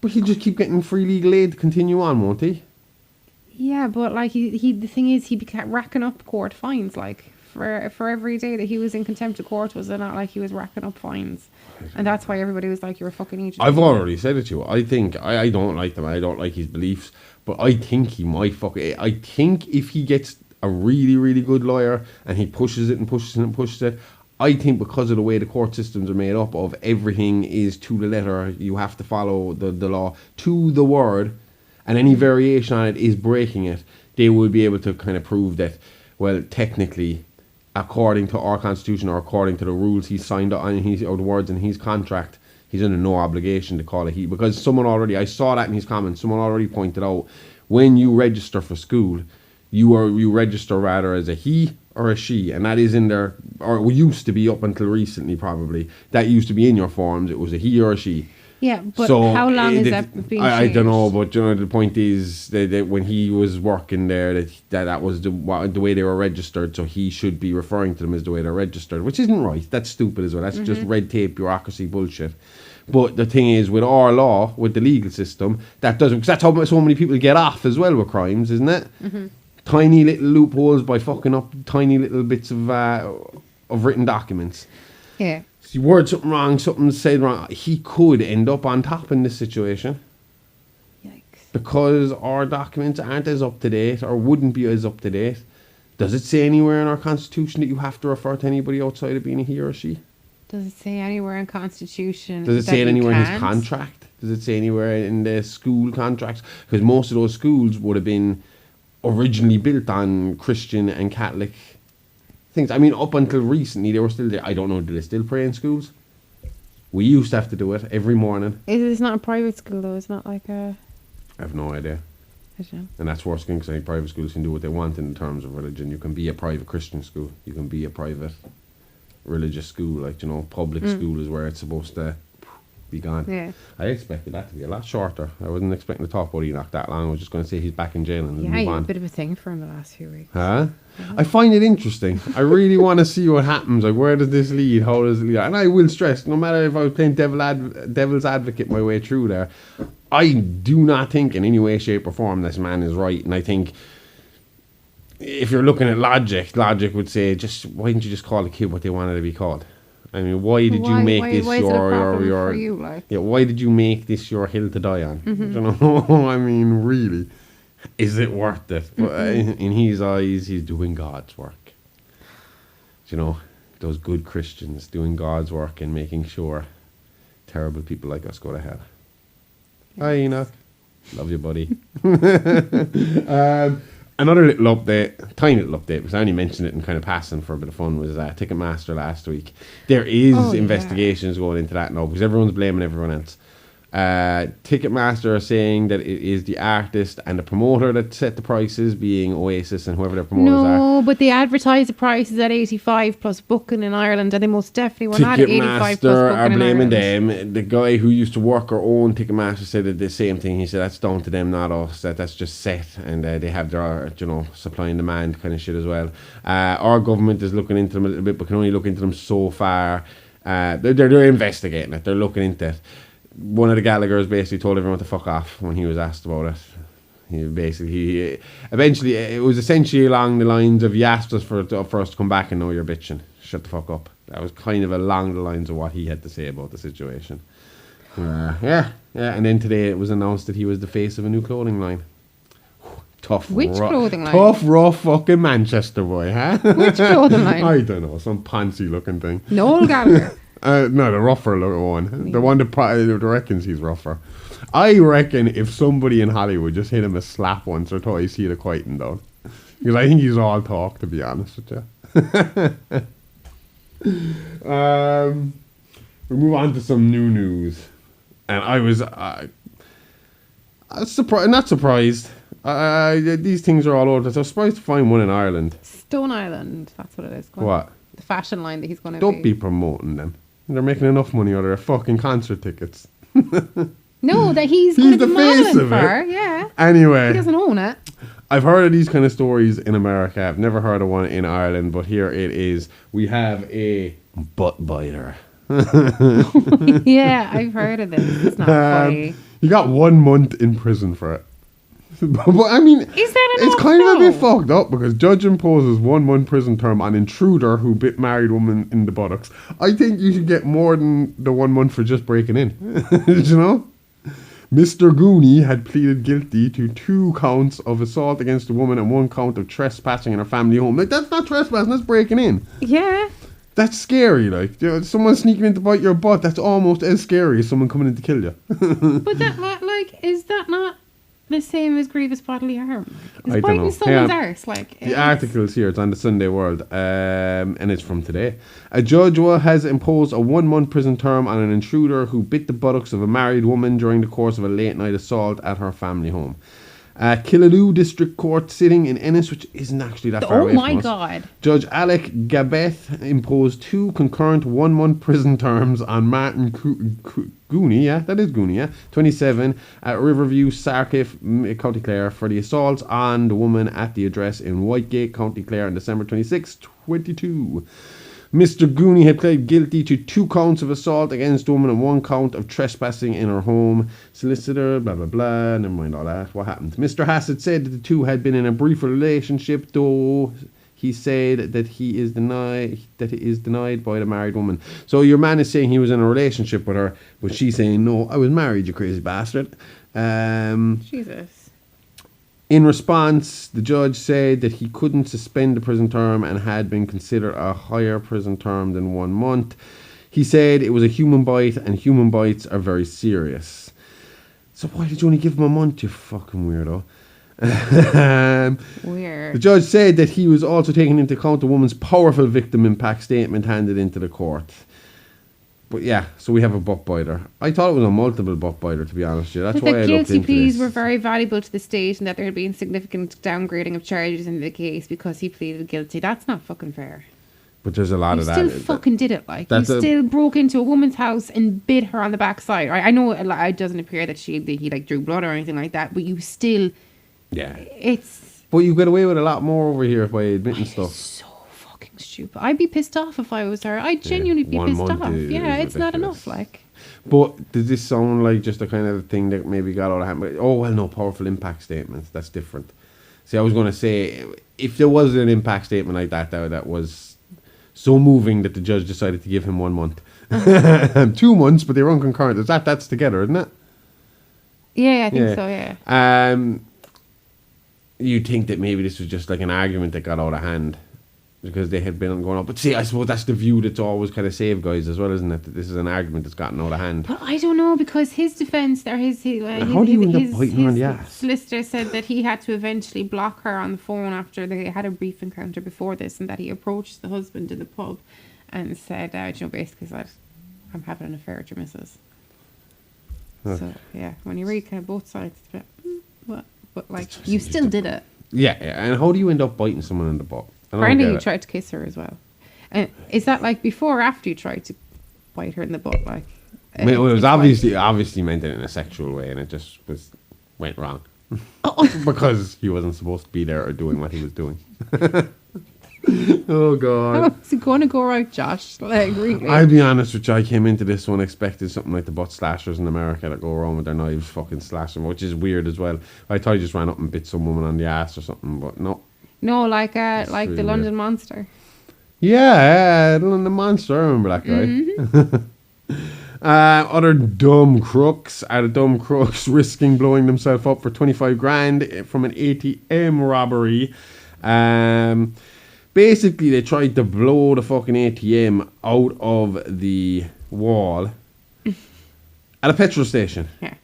But he'll just keep getting free legal aid to continue on, won't he? Yeah, but like he the thing is, he kept racking up court fines. Like for every day that he was in contempt of court, was it not like he was racking up fines? And that's why everybody was like, "You're a fucking idiot." I've already said it to you. I think I don't like them. I don't like his beliefs. But I think he might I think if he gets a really, really good lawyer and he pushes it and pushes it and pushes it, I think because of the way the court systems are made up of everything is to the letter, you have to follow the law to the word, and any variation on it is breaking it, they will be able to kind of prove that, well, technically, according to our constitution or according to the rules he signed on or the words in his contract, he's under no obligation to call it he. Because I saw that in his comments, someone already pointed out, when you register for school, you register rather as a he or a she, and that is in there, or used to be up until recently probably, that used to be in your forms, it was a he or a she. Yeah, but so how long is that being changed? I don't know, but you know, the point is that when he was working there, that was the way they were registered, so he should be referring to them as the way they're registered, which isn't right. That's stupid as well. That's just red tape, bureaucracy bullshit. But the thing is, with our law, with the legal system, that doesn't, because that's how so many people get off as well with crimes, isn't it? Tiny little loopholes by fucking up tiny little bits of written documents. Yeah. You word something wrong, something said wrong, he could end up on top in this situation. Yikes. Because our documents aren't as up to date, or wouldn't be as up to date. Does it say anywhere in our constitution that you have to refer to anybody outside of being a he or a she? Does it say anywhere in constitution? Does it say it anywhere in his contract? Does it say anywhere in the school contracts? Because most of those schools would have been originally built on Christian and Catholic things. I mean, up until recently, they were still there. I don't know, do they still pray in schools? We used to have to do it every morning. It's not a private school, though. It's not like a... I have no idea. I don't know. And that's worse because I think private schools can do what they want in terms of religion. You can be a private Christian school. You can be a private religious school. Like, you know, public school is where it's supposed to be gone. Yeah. I expected that to be a lot shorter. I wasn't expecting to talk about Enoch that long. I was just going to say he's back in jail and yeah, move you on. had a bit of a thing for him the last few weeks. Huh? Yeah. I find it interesting. I really want to see what happens. Like, where does this lead? How does it lead? And I will stress, no matter if I was playing devil's advocate my way through there, I do not think in any way, shape or form this man is right. And I think if you're looking at logic would say, just why didn't you just call the kid what they wanted to be called? I mean, why did you make this your you, like? Yeah, why did you make this your hill to die on? You know, I mean, really, is it worth it? But in his eyes, he's doing God's work. You know, those good Christians doing God's work and making sure terrible people like us go to hell. Hi, Enoch. Love you, buddy. Another little update, tiny little update, because I only mentioned it in kind of passing for a bit of fun, was Ticketmaster last week. There is investigations going into that now, because everyone's blaming everyone else. Ticketmaster are saying that it is the artist and the promoter that set the prices, being Oasis and whoever their promoters are. No, but they advertise the prices at 85 plus booking in Ireland, and they most definitely were not at 85 plus booking in Ireland. Ticketmaster are blaming them. The guy who used to work or own Ticketmaster said that the same thing. He said that's down to them, not us. That's just set, and they have their, you know, supply and demand kind of shit as well. Our government is looking into them a little bit, but can only look into them so far. They're investigating it. They're looking into it. One of the Gallaghers basically told everyone to fuck off when he was asked about it. Eventually, it was essentially along the lines of, you asked us for us to come back and now you're bitching. Shut the fuck up. That was kind of along the lines of what he had to say about the situation. Yeah. And then today it was announced that he was the face of a new clothing line. Which clothing line? Tough, rough fucking Manchester boy, huh? Which clothing line? I don't know, some pantsy looking thing. Noel Gallagher. No, the rougher one. Yeah. The one that reckons he's rougher. I reckon if somebody in Hollywood just hit him a slap once or twice, he'd have quietened down. Because I think he's all talk, to be honest with you. We move on to some new news. And I was not surprised. These things are all over. I was surprised to find one in Ireland. Stone Island, that's what it is. What? The fashion line that he's going to Don't be promoting them. They're making enough money out of their fucking concert tickets. No, that he's going to the be face modeling of for it. her, yeah. Anyway, He doesn't own it. I've heard of these kind of stories in America. I've never heard of one in Ireland, but here it is. We have a butt biter. Yeah, I've heard of this. It's not funny. He got 1 month in prison for it. But I mean, Is that enough? it's kind of a bit No. fucked up because judge imposes 1 month prison term on intruder who bit married woman in the buttocks. I think you should get more than the 1 month for just breaking in. You know? Mr. Gooney had pleaded guilty to 2 counts of assault against a woman and 1 count of trespassing in her family home. Like, that's not trespassing, that's breaking in. Yeah. That's scary, like. You know, someone sneaking in to bite your butt, that's almost as scary as someone coming in to kill you. But that, like, is that not the same as grievous bodily harm? Like, I is don't know. biting someone's Yeah. arse, like... The article's here, it's on the Sunday World, and it's from today. A judge has imposed a 1 month prison term on an intruder who bit the buttocks of a married woman during the course of a late night assault at her family home. Killaloe District Court sitting in Ennis, which isn't actually that far away from us. Oh my God. Judge Alec Gabeth imposed 2 concurrent 1 month prison terms on Martin Gooney, yeah, that is Gooney, yeah, 27, at Riverview, Sarkiff, County Clare, for the assaults on the woman at the address in Whitegate, County Clare, on December 26, 22. Mr. Gooney had pled guilty to 2 counts of assault against a woman and 1 count of trespassing in her home. Solicitor, blah, blah, blah. Never mind all that. What happened? Mr. Hassett said that the 2 had been in a brief relationship, though he said that he is denied by the married woman. So your man is saying he was in a relationship with her, but she's saying, no, I was married, you crazy bastard. Jesus. In response, the judge said that he couldn't suspend the prison term and had been considered a higher prison term than 1 month. He said it was a human bite and human bites are very serious. So why did you only give him a month, you fucking weirdo? Weird. The judge said that he was also taking into account the woman's powerful victim impact statement handed into the court. But yeah, so we have a butt biter. I thought it was a multiple butt biter, to be honest with you. That's That why the I looked guilty into pleas this. were very valuable to the state and that there had been significant downgrading of charges in the case because he pleaded guilty. That's not fucking fair. But there's a lot You of that. still fucking did it, like. You that's a- still broke into a woman's house and bit her on the backside. I know it doesn't appear that he like drew blood or anything like that, but you still... Yeah. It's... But you get away with a lot more over here by admitting stuff. so fucking stupid. I'd be pissed off if I was her. I'd genuinely be 1 pissed month off. is Yeah, it's not ridiculous. enough, like. But does this sound like just a kind of thing that maybe got out of hand? Oh, well, no, powerful impact statements. That's different. See, I was going to say, if there was an impact statement like that was so moving that the judge decided to give him 1 month. 2 months, but they were unconcurrent. That's together, isn't it? Yeah, I think so, yeah. You'd think that maybe this was just like an argument that got out of hand because they had been going up. But see, I suppose that's the view that's always kind of saved guys as well, isn't it? That this is an argument that's gotten out of hand. But I don't know because his defence or his How do you end up biting her on the ass? solicitor said that he had to eventually block her on the phone after they had a brief encounter before this, and that he approached the husband in the pub and said, basically said, "I'm having an affair with your missus." So yeah, when you read kind of both sides, it's a bit, what? But like you still did it. Yeah, and how do you end up biting someone in the butt? I don't Apparently, get he it. tried to kiss her as well. And is that like before or after you tried to bite her in the butt? Like, I mean, it was it's like- obviously meant it in a sexual way, and it just went wrong Oh, because he wasn't supposed to be there or doing what he was doing. Oh God! how's it going to go right, Josh? Like, really? I'll be honest with you, I came into this one expecting something like the butt slashers in America that go around with their knives fucking slashing, which is weird as well. I thought he just ran up and bit some woman on the ass or something, but no. No, like really the weird. London Monster. Yeah, the Monster, I remember that guy. Other dumb crooks, dumb crooks risking blowing themselves up for 25 grand from an ATM robbery. Basically, they tried to blow the fucking ATM out of the wall at a petrol station Yeah,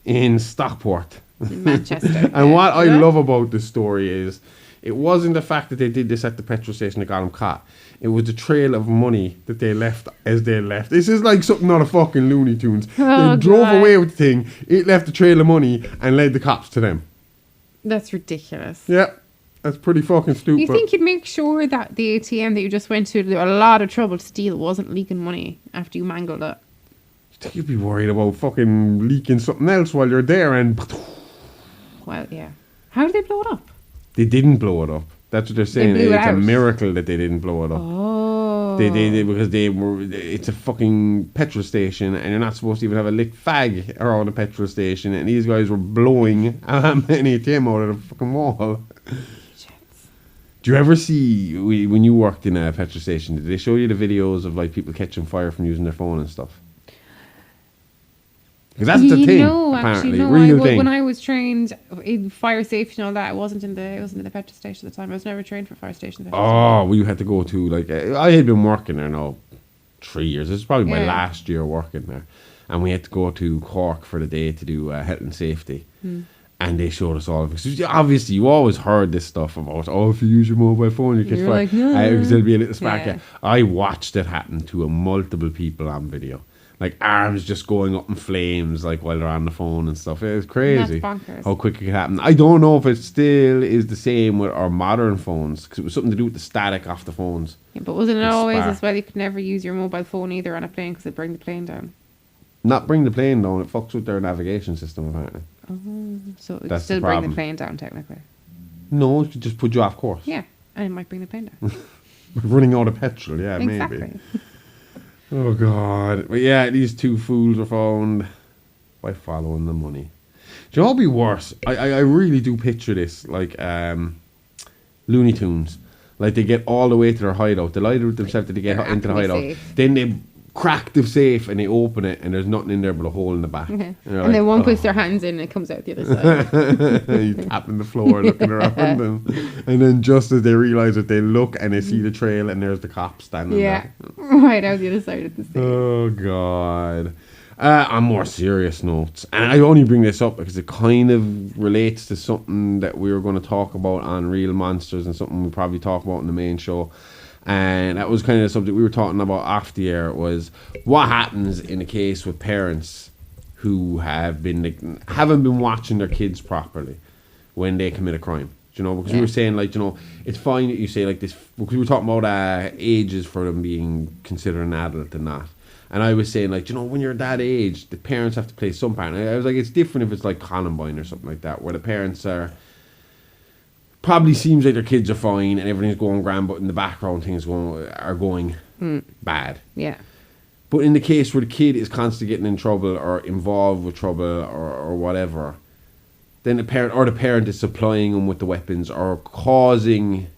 in Stockport. in Manchester. And what I Yeah. love about this story is it wasn't the fact that they did this at the petrol station that got them caught. It was the trail of money that they left as they left. This is like something out of fucking Looney Tunes. Oh, they drove God. away with the thing, it left a trail of money and led the cops to them. That's ridiculous. Yeah, that's pretty fucking stupid. You think you'd make sure that the ATM that you just went to, there were a lot of trouble to steal, wasn't leaking money after you mangled it? You'd be worried about fucking leaking something else while you're there, and Well, yeah. How did they blow it up? they didn't blow it up. That's what they're saying. blew it It's a out. miracle that they didn't blow it up. Oh. They because it's a fucking petrol station, and you're not supposed to even have a lit fag around a petrol station, and these guys were blowing an ATM out of the fucking wall. Do you ever see, when you worked in a petrol station, did they show you the videos of like people catching fire from using their phone and stuff? Because that's the thing, apparently. Real thing. When I was trained in fire safety and all that, I wasn't in the petrol station at the time. I was never trained for fire stations. Oh, well, you had to go to, like, I had been working there now 3 years. This is probably my last year working there. And we had to go to Cork for the day to do health and safety. And they showed us all. Because obviously, you always heard this stuff about, if you use your mobile phone, you catch fire. Like, no. Because there'll be a little spark. Yeah. I watched it happen to multiple people on video. Like, arms just going up in flames, like, while they're on the phone and stuff. It was crazy. That's bonkers. How quick it could happen. I don't know if it still is the same with our modern phones, because it was something to do with the static off the phones. Yeah, but wasn't it always spark. as well? You could never use your mobile phone either on a plane because it'd bring the plane down. Not bring the plane down, it fucks with their navigation system, apparently. So it would That's the still bring problem. the plane down, technically. No, it could just put you off course. Yeah, and it might bring the plane down. Running out of petrol, yeah, Exactly. maybe. Oh, God. But yeah, these two fools were found by following the money. Do you know what would be worse? I really do picture this, like Looney Tunes. Like, they get all the way to their hideout. They lie to themselves that they get into the hideout. Safe. Then they crack the safe and they open it, and there's nothing in there but a hole in the back. Okay. And, then one puts their hands in and it comes out the other side. you tapping the floor, looking around them, and then just as they realise that, they look and they see the trail, and there's the cops standing there. Right out the other side of the stage. Oh, God. On more serious notes, and I only bring this up because it kind of relates to something that we were going to talk about on Real Monsters, and something we'll probably talk about in the main show. And that was kind of the subject we were talking about off the air, was what happens in a case with parents who haven't been watching their kids properly when they commit a crime. You know, because we were saying, like, you know, it's fine that you say like this, because we were talking about ages for them being considered an adult and not. And I was saying, like, you know, when you're that age, the parents have to play some part. And I was like, it's different if it's like Columbine or something like that, where the parents probably seems like their kids are fine and everything's going grand, but in the background things are going bad. Yeah. But in the case where the kid is constantly getting in trouble or involved with trouble or whatever, then the parent is supplying them with the weapons or causing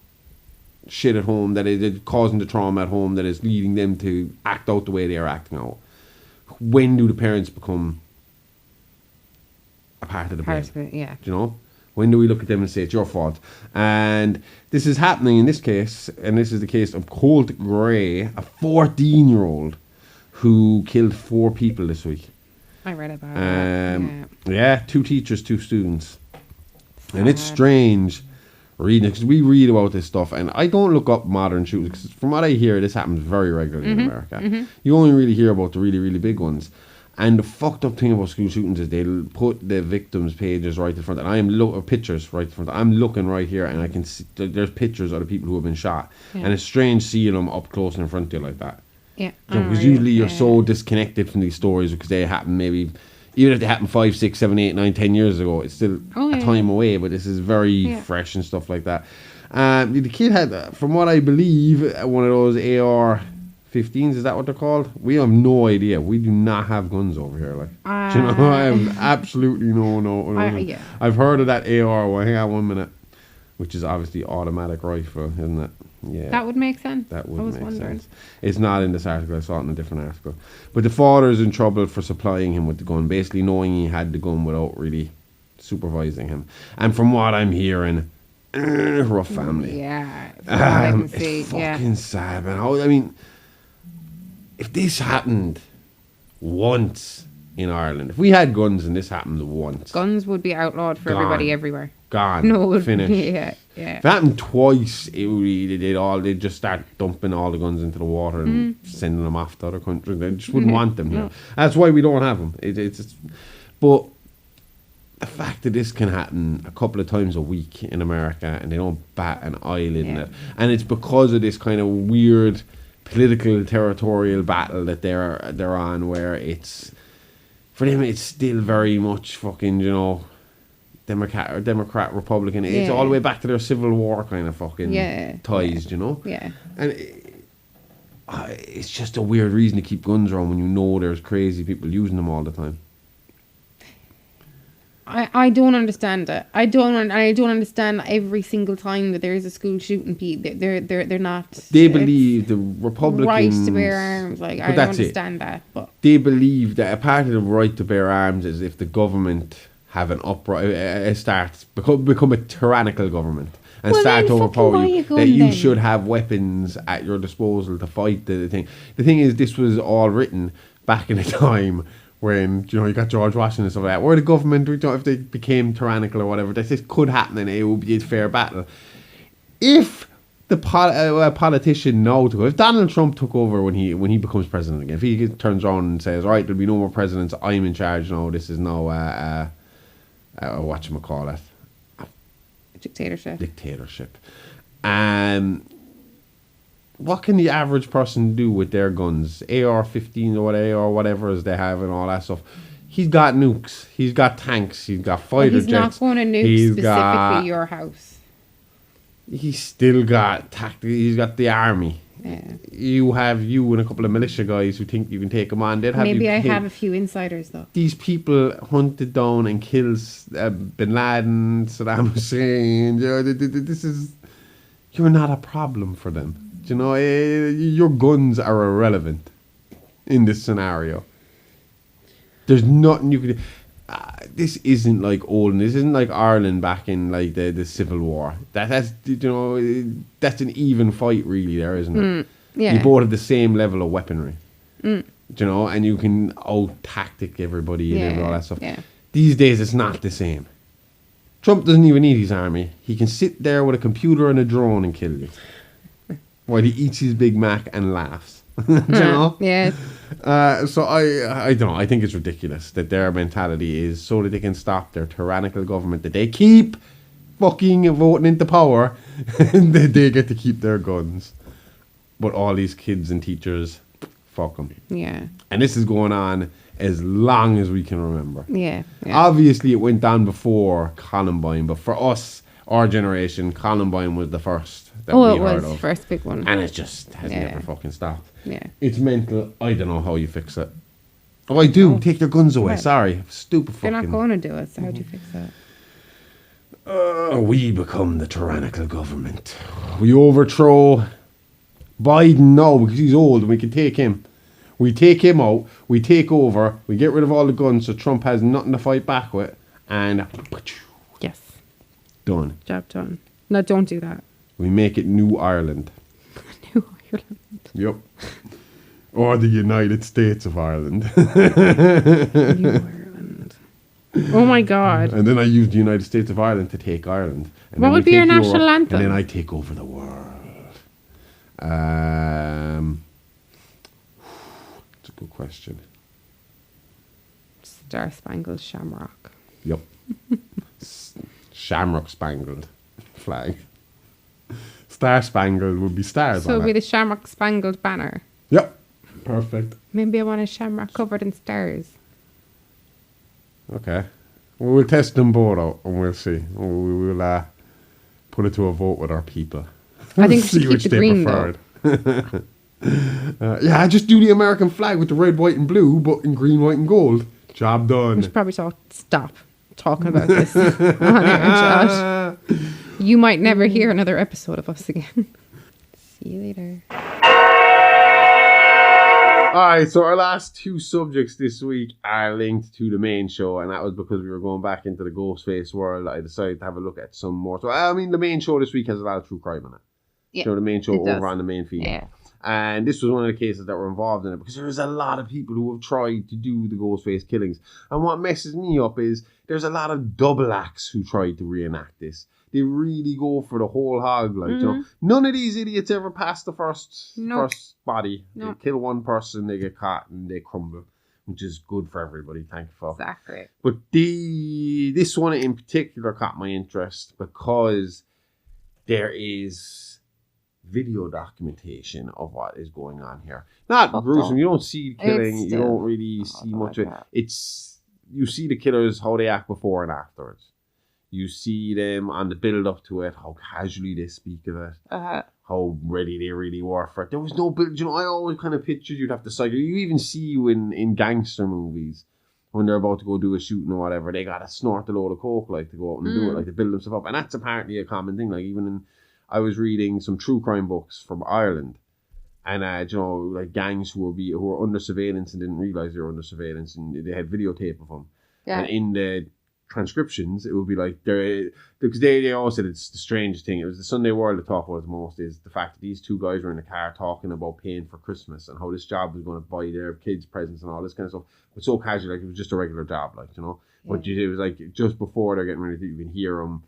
shit at home, that is causing the trauma at home, that is leading them to act out the way they are acting out. When do the parents become a part of the blame? Yeah. Do you know? When do we look at them and say it's your fault? And this is happening in this case, and this is the case of Colt Gray, a 14-year-old who killed 4 people this week. I read about it. Yeah, 2 teachers, 2 students. And it's strange reading it, because we read about this stuff, and I don't look up modern shootings, because from what I hear, this happens very regularly in America. You only really hear about the really, really big ones. And the fucked up thing about school shootings is they'll put the victims' pages right in front, and I am pictures right in front. I'm looking right here, and I can see there's pictures of the people who have been shot, and it's strange seeing them up close in front of you like that. Yeah, because usually you're so disconnected from these stories because they happen maybe, even if they happened 5, 6, 7, 8, 9, 10 years ago, it's still a time away. But this is very fresh and stuff like that. The kid had, from what I believe, one of those AR-15s. Is that what they're called? We have no idea. We do not have guns over here. Like, do you know, I have absolutely no. I've heard of that AR. Well, hang on 1 minute. Which is obviously automatic rifle, isn't it? Yeah. That would make sense. That would make sense. It's not in this article. I saw it in a different article. But the father's in trouble for supplying him with the gun, basically knowing he had the gun without really supervising him. And from what I'm hearing, rough family. Yeah. From what I can see. It's fucking sad, man. I mean, if this happened once in Ireland, if we had guns and this happened once, guns would be outlawed for everybody everywhere. Gone. No, finished. Yeah. If it happened twice, they'd just start dumping all the guns into the water and sending them off to other countries. They just wouldn't want them here. That's why we don't have them. But the fact that this can happen a couple of times a week in America and they don't bat an eyelid in it, and it's because of this kind of weird political territorial battle that they're on, where it's for them it's still very much fucking, you know, Democrat Republican. It's all the way back to their Civil War kind of fucking ties, you know. And it's just a weird reason to keep guns around when you know there's crazy people using them all the time. I don't understand it. I don't understand every single time that there is a school shooting. They're not. They believe the Republicans right to bear arms. Like, I don't understand that. But they believe that a part of the right to bear arms is if the government have an become a tyrannical government and start to overpower you, that you should have weapons at your disposal to fight the thing. The thing is, this was all written back in a time when, you know, you got George Washington and stuff like that, where the government, you know, if they became tyrannical or whatever, that this could happen and it would be a fair battle. If the politician now took over, if Donald Trump took over when he becomes president again, if he turns around and says, right, there'll be no more presidents, I'm in charge now, this is now whatchamacallit, dictatorship. What can the average person do with their guns? AR-15 or whatever as they have and all that stuff. He's got nukes. He's got tanks. He's got fighter jets. He's not going to nuke specifically your house. He's still got He's got the army. Yeah. You and a couple of militia guys who think you can take them on. Maybe I have a few insiders though. These people hunted down and killed Bin Laden, Saddam Hussein. You're not a problem for them. You know, your guns are irrelevant in this scenario. There's nothing you could do. This isn't like Olden. This isn't like Ireland back in like the Civil War. That's you know, that's an even fight really there, isn't it? Yeah. You both have the same level of weaponry. You know, and you can out-tactic everybody and all that stuff. Yeah. These days it's not the same. Trump doesn't even need his army. He can sit there with a computer and a drone and kill you. While he eats his Big Mac and laughs. You know? Yeah. So I don't know. I think it's ridiculous that their mentality is so that they can stop their tyrannical government, that they keep fucking voting into power and that they get to keep their guns. But all these kids and teachers, fuck them. Yeah. And this is going on as long as we can remember. Yeah. Obviously, it went down before Columbine, but for us, our generation, Columbine was the first that we heard of. The first big one. And it just has never fucking stopped. Yeah. It's mental. I don't know how you fix it. Oh, I do. Take their guns away. Right. Sorry. Stupid fucking... They're not going to do it, so how do you fix that? We become the tyrannical government. We overthrow Biden now because he's old and we can take him. We take him out. We take over. We get rid of all the guns so Trump has nothing to fight back with. And... Yes. Done. Job done. No, don't do that. We make it New Ireland. New Ireland. Yep. Or the United States of Ireland. New Ireland. Oh my God. And then I use the United States of Ireland to take Ireland. And what would be your national anthem? And then I take over the world. It's a good question. Star Spangled Shamrock. Yep. Shamrock Spangled flag. Star Spangled would be stars. So it would be the Shamrock Spangled Banner. Yep. Perfect. Maybe I want a shamrock covered in stars. Okay. Well, we'll test them both out and we'll see. We'll put it to a vote with our people. I think we should keep the green though. Yeah, just do the American flag with the red, white and blue, but in green, white and gold. Job done. We should probably stop talking about this on air, Josh. You might never hear another episode of us again. See you later. Alright, so our last two subjects this week are linked to the main show, and that was because we were going back into the Ghostface world. I decided to have a look at some more. So, I mean, the main show this week has a lot of true crime on it. Yeah, so the main show over on the main feed. Yeah. And this was one of the cases that were involved in it because there's a lot of people who have tried to do the Ghostface killings. And what messes me up is there's a lot of double acts who tried to reenact this. They really go for the whole hog, like, you know. None of these idiots ever pass the first body. Nope. They kill one person, they get caught, and they crumble, which is good for everybody, thankfully. Exactly. But this one in particular caught my interest because there is video documentation of what is going on here. Not Fucked gruesome. up. You don't see killing. It's You still- don't really see much of it. that. It's you see the killers how they act before and afterwards. You see them on the build up to it, how casually they speak of it, how ready they really were for it. There was no build. You know, I always kind of pictured you'd have to cycle. You even see you in gangster movies when they're about to go do a shooting or whatever, they gotta snort a load of coke like to go out and do it, like to build themselves up. And that's apparently a common thing. Like even I was reading some true crime books from Ireland, and you know, like gangs who were under surveillance and didn't realize they were under surveillance, and they had videotape of them. Yeah. And in the transcriptions, it would be like because they always said it's the strangest thing. It was the Sunday World that talked about it the most, is the fact that these two guys were in the car talking about paying for Christmas and how this job was going to buy their kids presents and all this kind of stuff. But so casual, like it was just a regular job, like, you know. Yeah. But it was like just before they're getting ready to, you can hear them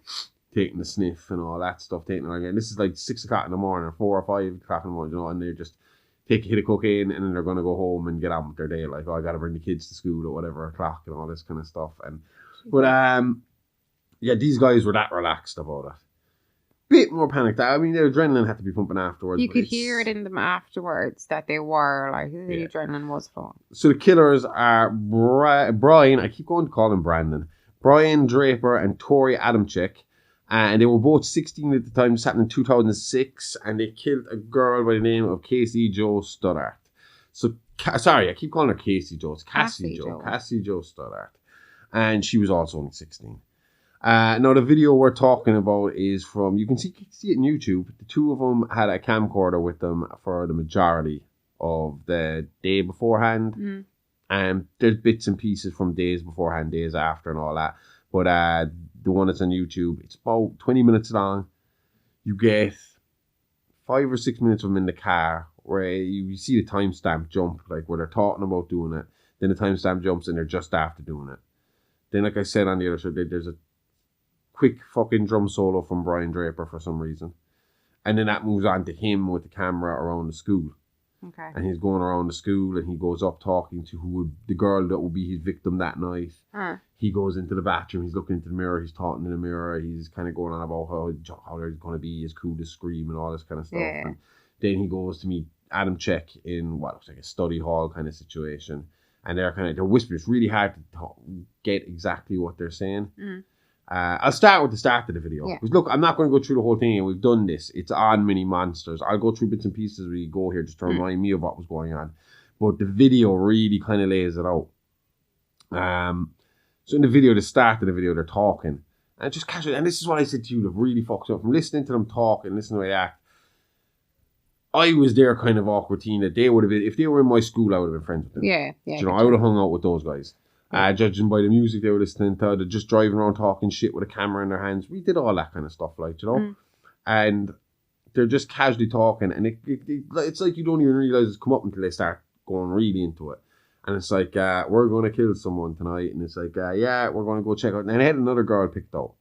taking the sniff and all that stuff. And this is like 6 o'clock in the morning or 4 or 5 o'clock in the morning, you know, and they just take a hit of cocaine and then they're going to go home and get on with their day. Like, oh, I got to bring the kids to school at whatever o'clock and all this kind of stuff. But yeah, these guys were that relaxed about it. Bit more panicked. I mean, their adrenaline had to be pumping afterwards. You but could hear it in them afterwards that they were like, the Yeah. adrenaline was flowing. So the killers are Brian, I keep going to call him Brandon, Brian Draper and Tori Adamczyk. And they were both 16 at the time. This happened in 2006. And they killed a girl by the name of Cassie Jo Stoddart. So, sorry, I keep calling her Cassie Jo. It's Cassie Jo. Cassie Jo Stoddart. And she was also only 16. Now, the video we're talking about is from, you can see it on YouTube. The two of them had a camcorder with them for the majority of the day beforehand. And there's bits and pieces from days beforehand, days after, and all that. But the one that's on YouTube, it's about 20 minutes long. You get 5 or 6 minutes of them in the car where you see the timestamp jump, like where they're talking about doing it. Then the timestamp jumps and they're just after doing it. Then, like I said on the other side, there's a quick fucking drum solo from Brian Draper for some reason. And then that moves on to him with the camera around the school. Okay. And he's going around the school and he goes up talking to the girl that will be his victim that night. He goes into the bathroom, he's looking into the mirror, he's talking in the mirror, he's kind of going on about how there's going to be his cool to scream and all this kind of stuff. Yeah. And then he goes to meet Adamczyk in what looks like a study hall kind of situation. And they're whispering. It's really hard to get exactly what they're saying. I'll start with the start of the video. Yeah. Because look, I'm not going to go through the whole thing, and we've done this. It's on Mini Monsters. I'll go through bits and pieces as we go here just to remind me of what was going on. But the video really kind of lays it out. So in the video, the start of the video, they're talking. And just casually, and this is what I said to you, that really fucks up. From listening to them talk and listening to the way they act, I was their kind of awkward teen that they would have been, if they were in my school, I would have been friends with them. Yeah. You know, I would have hung out with those guys. Judging by the music they were listening to, they're just driving around talking shit with a camera in their hands. We did all that kind of stuff, like, you know? And they're just casually talking, and it's like you don't even realize it's come up until they start going really into it. And it's like, we're going to kill someone tonight. And it's like, yeah, we're going to go check out. And they had another girl picked out.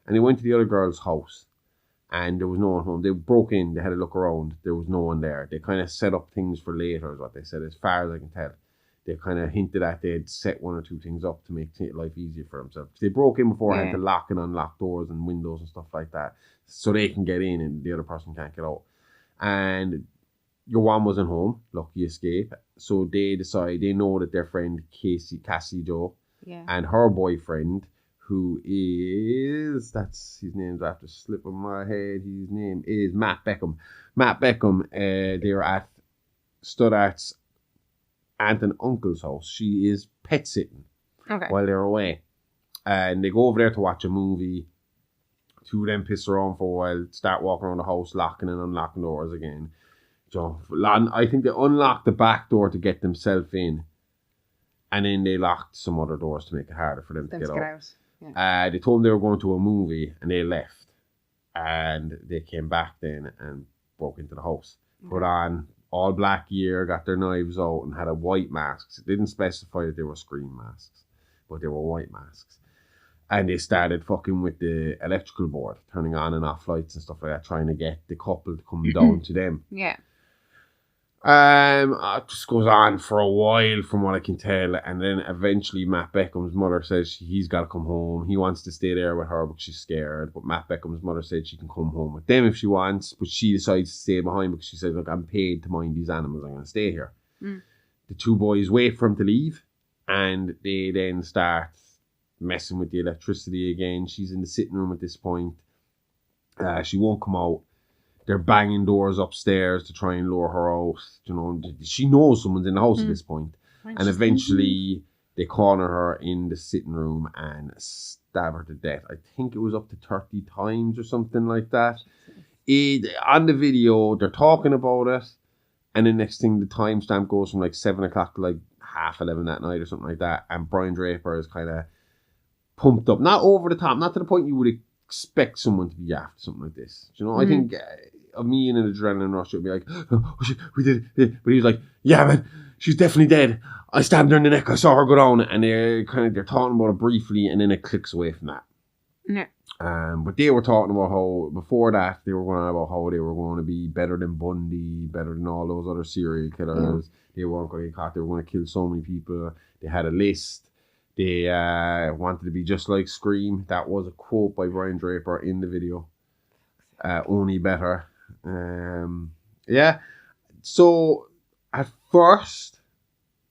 And they went to the other girl's house. And there was no one home. They broke in. They had a look around. There was no one there. They kind of set up things for later, is what they said, as far as I can tell. They kind of hinted at they'd set 1 or 2 things up to make life easier for themselves. They broke in beforehand to lock and unlock doors and windows and stuff like that, so they can get in and the other person can't get out. And your one wasn't home, lucky escape. So they decide, they know that their friend Cassie Jo, and her boyfriend, who is, that's his name's after slipping my head, his name is Matt Beckham. They were at Stoddart's aunt and uncle's house. She is pet sitting while they're away. And they go over there to watch a movie. 2 of them piss around for a while, start walking around the house, locking and unlocking doors again. So I think they unlocked the back door to get themselves in. And then they locked some other doors to make it harder for them to get out. Yeah. They told them they were going to a movie and they left. And they came back then and broke into the house. Put on all black gear, got their knives out and had a white mask. It didn't specify that they were screen masks, but they were white masks. And they started fucking with the electrical board, turning on and off lights and stuff like that, trying to get the couple to come down to them. Yeah. It just goes on for a while from what I can tell, and then eventually Matt Beckham's mother says he's got to come home. He wants to stay there with her, but she's scared. But Matt Beckham's mother said she can come home with them if she wants, but she decides to stay behind because she said, look, I'm paid to mind these animals, I'm going to stay here. The two boys wait for him to leave, and they then start messing with the electricity again. She's in the sitting room at this point. She won't come out. They're banging doors upstairs to try and lure her out. You know, she knows someone's in the house at this point. And eventually they corner her in the sitting room and stab her to death. I think it was up to 30 times or something like that. On the video, they're talking about it. And the next thing, the timestamp goes from like 7 o'clock to like 11:30 that night or something like that. And Brian Draper is kind of pumped up. Not over the top, not to the point you would expect someone to be after something like this. You know, I think of me in an adrenaline rush, it would be like, oh shit, we did it. But he's like, yeah, man, she's definitely dead. I stabbed her in the neck. I saw her go down. And they're talking about it briefly, and then it clicks away from that. Yeah. But they were talking about how, before that, they were going on about how they were going to be better than Bundy, better than all those other serial killers. They weren't going to get caught. They were going to kill so many people. They had a list. They wanted to be just like Scream. That was a quote by Brian Draper in the video. Only better. Yeah. So, at first,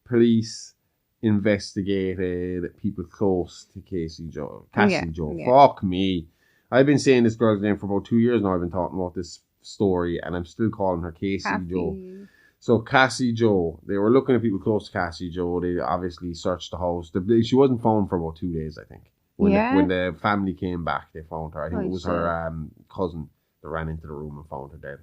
police investigated people close to Cassie Joe. Fuck me. I've been saying this girl's name for about 2 years now. I've been talking about this story, and I'm still calling her Cassie Joe. So Cassie Joe, they were looking at people close to Cassie Joe. They obviously searched the house. She wasn't found for about 2 days, I think. When the family came back, they found her. I think it was her cousin that ran into the room and found her dead.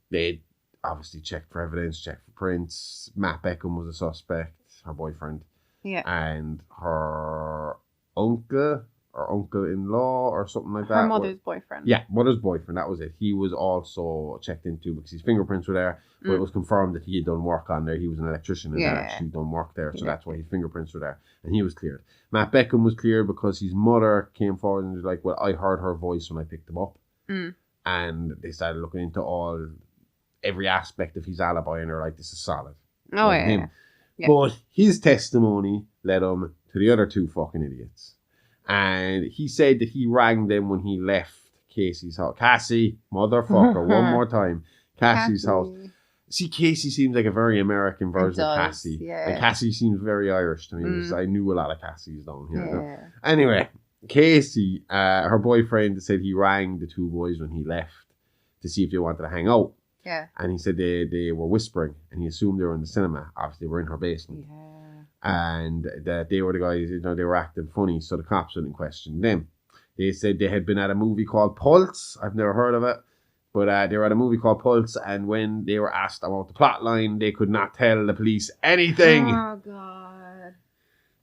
They obviously checked for evidence, checked for prints. Matt Beckham was a suspect, her boyfriend. Yeah. And her uncle-in-law or something like that. Her mother's boyfriend. Yeah, mother's boyfriend, that was it. He was also checked into because his fingerprints were there, but it was confirmed that he had done work on there. He was an electrician and had actually done work there, so that's why his fingerprints were there. And he was cleared. Matt Beckham was cleared because his mother came forward and was like, well, I heard her voice when I picked him up. And they started looking into every aspect of his alibi, and they're like, this is solid. Oh, yeah. But his testimony led him to the other two fucking idiots. And he said that he rang them when he left Casey's house. Cassie, motherfucker, one more time. Cassie's house. See, Casey seems like a very American version of Cassie. Yeah. And Cassie seems very Irish to me. Because I knew a lot of Cassies down here. Yeah. Anyway, Casey, her boyfriend, said he rang the two boys when he left to see if they wanted to hang out. Yeah. And he said they were whispering, and he assumed they were in the cinema. Obviously, they were in her basement. Yeah. And that they were the guys, they were acting funny, so the cops didn't question them. They said they had been at a movie called Pulse. I've never heard of it. But they were at a movie called Pulse, and when they were asked about the plot line, they could not tell the police anything. Oh, God.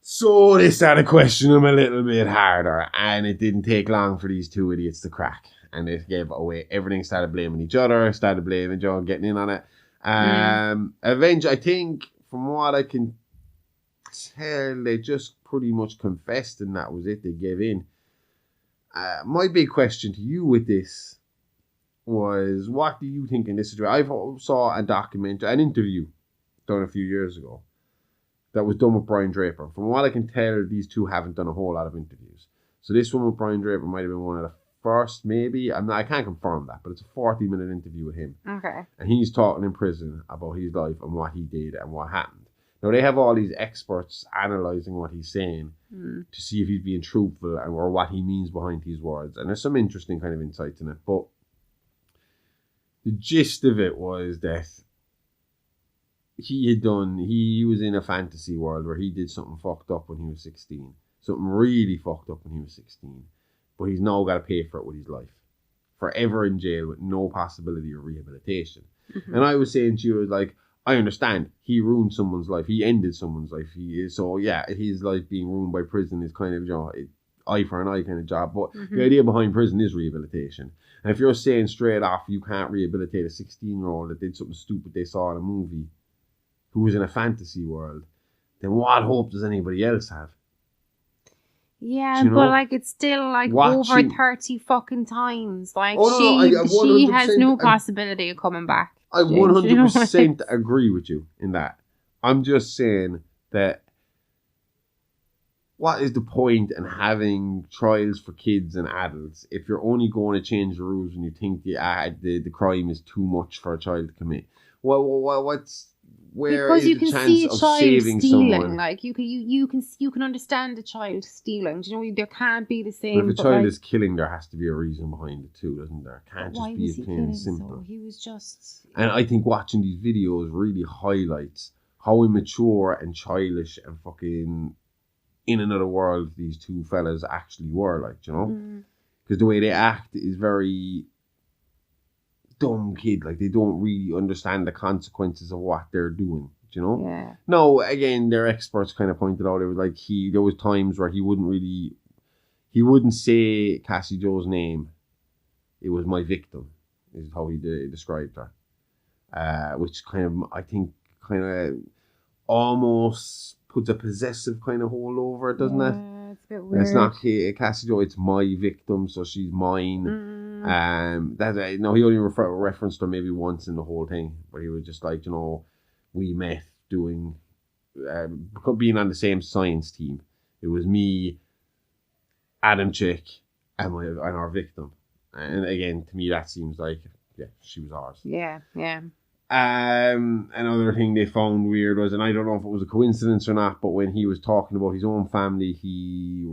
So they started questioning him a little bit harder, and it didn't take long for these two idiots to crack. And they gave away everything, started blaming each other, started blaming Joe, getting in on it. Eventually, I think, from what I can tell, they just pretty much confessed, and that was it. They gave in. My big question to you with this was, what do you think in this situation? I saw an interview done a few years ago that was done with Brian Draper. From what I can tell, these two haven't done a whole lot of interviews. So this one with Brian Draper might have been one of the first, maybe. I can't confirm that, but it's a 40-minute interview with him. Okay. And he's talking in prison about his life and what he did and what happened. Now, they have all these experts analysing what he's saying to see if he's being truthful or what he means behind his words. And there's some interesting kind of insights in it. But the gist of it was that he was in a fantasy world where he did something fucked up when he was 16. Something really fucked up when he was 16. But he's now got to pay for it with his life. Forever in jail with no possibility of rehabilitation. Mm-hmm. And I was saying to you, like, I understand. He ruined someone's life. He ended someone's life. So, yeah, his life being ruined by prison is kind of, eye for an eye kind of job. But the idea behind prison is rehabilitation. And if you're saying straight off you can't rehabilitate a 16-year-old that did something stupid they saw in a movie who was in a fantasy world, then what hope does anybody else have? Yeah, but it's still over 30 fucking times. She has no possibility of coming back. I 100% agree with you in that. I'm just saying that what is the point in having trials for kids and adults if you're only going to change the rules when you think the crime is too much for a child to commit? Where because is you the can chance see a of child saving stealing, someone? like you can understand a child stealing. Do you know there can't be the But same? if a child is killing, there has to be a reason behind it too, doesn't there? It can't just be plain and simple. So he was just. And I think watching these videos really highlights how immature and childish and fucking in another world these two fellas actually were, like, you know? Because the way they act is very dumb kid. Like, they don't really understand the consequences of what they're doing, you know? Yeah. No, again, their experts kind of pointed out, it was like there was times where he wouldn't say Cassie Joe's name. It was my victim, is how he described her. Which kind of, I think, kind of almost puts a possessive kind of hold over it, doesn't it? Yeah, it's a bit weird. It's not Cassie Joe, it's my victim, so she's mine. He only referenced her maybe once in the whole thing, but he was just like, you know, we met doing, being on the same science team. It was me, Adam Chick, and our victim. And again, to me, that seems like, yeah, she was ours. Yeah. Another thing they found weird was, and I don't know if it was a coincidence or not, but when he was talking about his own family, he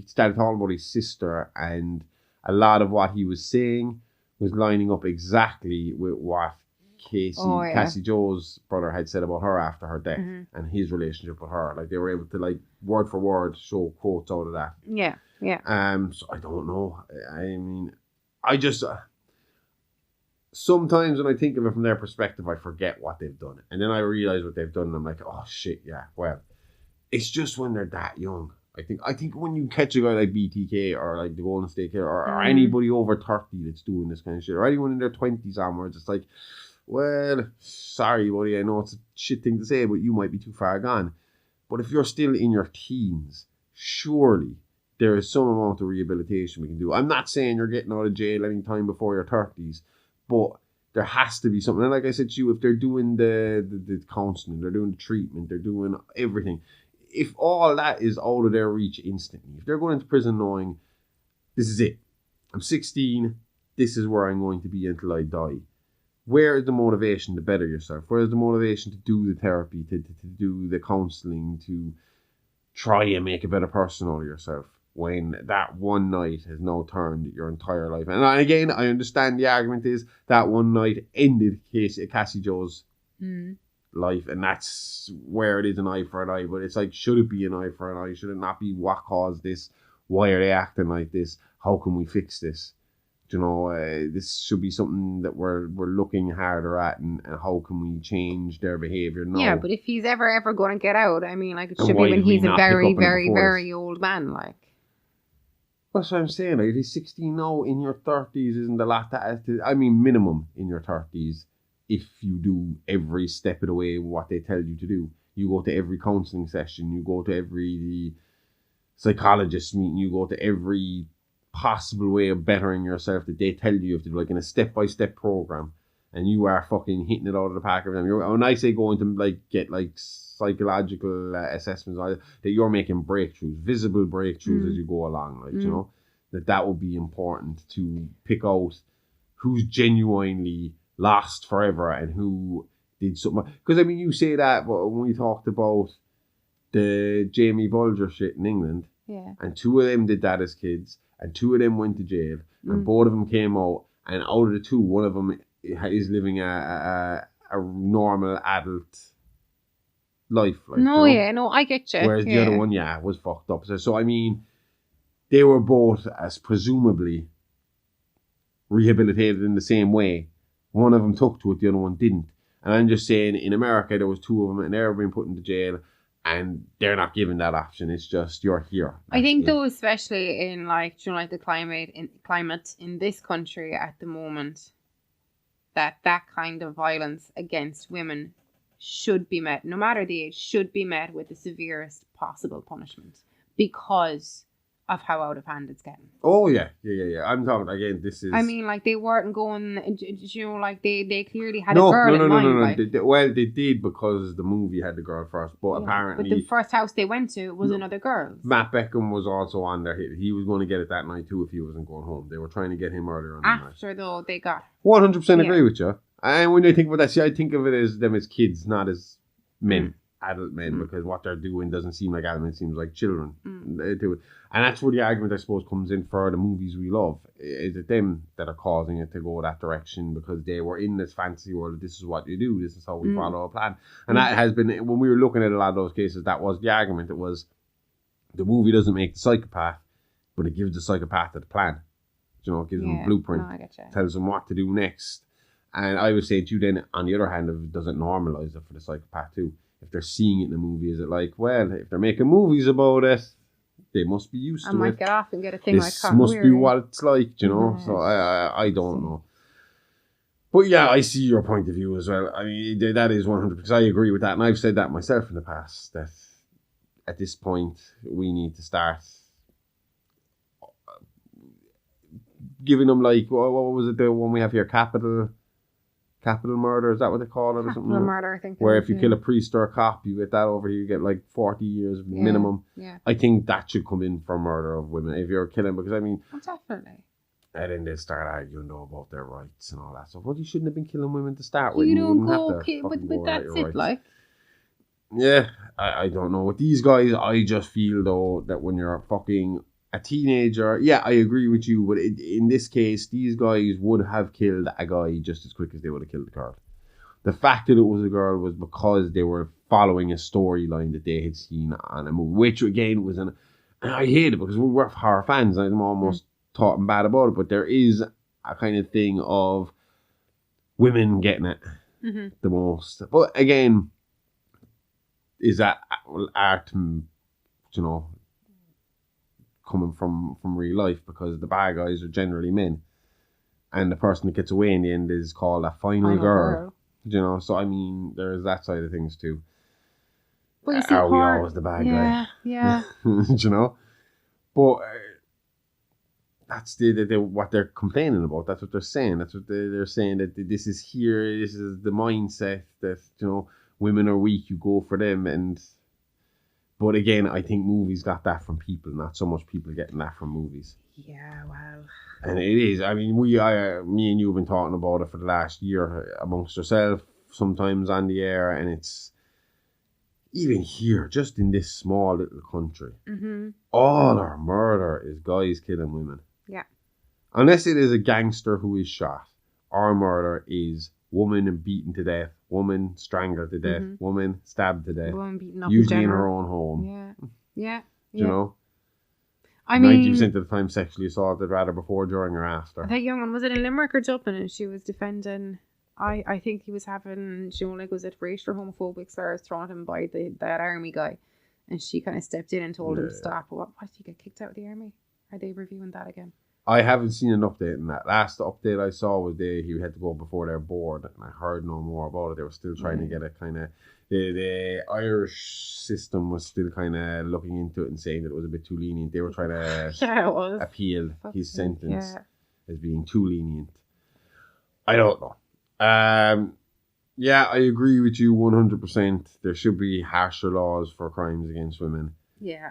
started talking about his sister, and a lot of what he was saying was lining up exactly with what Cassie Joe's brother had said about her after her death and his relationship with her. Like, they were able to, like, word for word show quotes out of that. Yeah. So I don't know. I mean, I just sometimes when I think of it from their perspective, I forget what they've done, and then I realize what they've done, and I'm like, oh shit, yeah. Well, it's just when they're that young. I think when you catch a guy like BTK or like the Golden State Killer or anybody over 30 that's doing this kind of shit, or anyone in their 20s onwards, it's like, well, sorry, buddy, I know it's a shit thing to say, but you might be too far gone. But if you're still in your teens, surely there is some amount of rehabilitation we can do. I'm not saying you're getting out of jail any time before your 30s, but there has to be something. And like I said to you, if they're doing the counselling, they're doing the treatment, they're doing everything, if all that is out of their reach instantly, if they're going into prison knowing, this is it, I'm 16, this is where I'm going to be until I die, where is the motivation to better yourself? Where is the motivation to do the therapy, to do the counselling, to try and make a better person out of yourself, when that one night has now turned your entire life? And again, I understand the argument is that one night ended Cassie Joe's life, and that's where it is an eye for an eye. But it's like, should it be an eye for an eye? Should it not be what caused this? Why are they acting like this? How can we fix this? You know, this should be something that we're looking harder at, and how can we change their behaviour now? Yeah, but if he's ever going to get out, I mean, like, it should be when he's a very, very, very old man, like. That's what I'm saying. Like, if he's 16 now, in your 30s isn't a lot I mean, minimum in your 30s, if you do every step of the way what they tell you to do. You go to every counselling session, you go to every psychologist meeting, you go to every possible way of bettering yourself that they tell you have to do, like in a step-by-step program, and you are fucking hitting it out of the park every time. When I say going to like get like psychological assessments, that you're making breakthroughs, visible breakthroughs as you go along, like, you know, that would be important to pick out who's genuinely lost forever and who did something. Because I mean, you say that, but when we talked about the Jamie Bulger shit in England, and 2 of them did that as kids, and 2 of them went to jail, and both of them came out, and out of the 2, one of them is living a normal adult life. Like, I get you. Whereas the other one, was fucked up. So I mean, they were both as presumably rehabilitated in the same way. One of them took to it, the other one didn't. And I'm just saying, in America, there was 2 of them, and they're being put into jail, and they're not given that option. It's just, you're here. I think though, especially in like, you know, like the climate in this country at the moment, that kind of violence against women should be met, no matter the age, should be met with the severest possible punishment, because of how out of hand it's getting. Oh yeah. I'm talking again. This is. I mean, like, they weren't going. You know, like they clearly had no, a girl in mind. No. Like. They did because the movie had the girl first, but apparently. But the first house they went to was another girl's. Matt Beckham was also on there. He was going to get it that night too if he wasn't going home. They were trying to get him earlier on the night. After though, they got. 100% agree with you. And when I think about that, see, I think of it as them as kids, not as men. Adult men, because what they're doing doesn't seem like adult men, it seems like children. They do it. And that's where the argument, I suppose, comes in for the movies we love. Is it them that are causing it to go that direction because they were in this fantasy world, this is what you do, this is how we follow a plan. And that has been, when we were looking at a lot of those cases, that was the argument. It was, the movie doesn't make the psychopath, but it gives the psychopath the plan. You know, it gives them a blueprint, tells them what to do next. And I would say to you then, on the other hand, it doesn't normalise it for the psychopath too. If they're seeing it in the movie, is it like, well, if they're making movies about it, they must be used to it. I might get off and get a thing this must be what it's like, you know? So I don't know. But yeah, I see your point of view as well. I mean, that is 100%. I agree with that. And I've said that myself in the past, that at this point, we need to start giving them, like, what was it, the one we have here, capital murder, is that what they call it? Or something? Capital murder, I think. Where if you kill a priest or a cop, you get that over here, you get like 40 years minimum. Yeah. I think that should come in for murder of women if you're killing, because I mean... Oh, definitely. And then they start arguing though about their rights and all that stuff. Well, you shouldn't have been killing women to start with. You don't wouldn't go, have to but that's it, like. Yeah, I don't know. With these guys, I just feel though that when you're fucking a teenager, yeah, I agree with you, but in this case, these guys would have killed a guy just as quick as they would have killed the girl. The fact that it was a girl was because they were following a storyline that they had seen on a movie, which again was and I hate it because we're horror fans. I'm almost talking bad about it, but there is a kind of thing of women getting it the most. But again, is that art, you know, coming from real life, because the bad guys are generally men, and the person that gets away in the end is called a final girl. You know, so I mean, there's that side of things too. But you see, are we always the bad guy? Yeah. You know, but that's what they're complaining about. That's what they're saying. That's what they're saying, that this is here. This is the mindset that, you know, women are weak. You go for them. But again, I think movies got that from people, not so much people getting that from movies. Yeah, well. And it is. I mean, me and you have been talking about it for the last year amongst yourself, sometimes on the air, and it's even here, just in this small little country, all our murder is guys killing women. Yeah. Unless it is a gangster who is shot, our murder is woman beaten to death, woman strangled to death, woman stabbed to death, woman beaten up usually in her own home. Yeah. You know? I mean, 90% of the time sexually assaulted, rather before, during, or after. That young one, was it in Limerick or Dublin? And she was defending, I think he was having, she only was it racial or homophobic slurs thrown at him by that army guy. And she kind of stepped in and told him to stop. What did he get kicked out of the army? Are they reviewing that again? I haven't seen an update on that. Last update I saw was he had to go before their board, and I heard no more about it. They were still trying to get it kind of... The Irish system was still kind of looking into it and saying that it was a bit too lenient. They were trying to appeal his sentence as being too lenient. I don't know. Yeah, I agree with you 100%. There should be harsher laws for crimes against women. Yeah.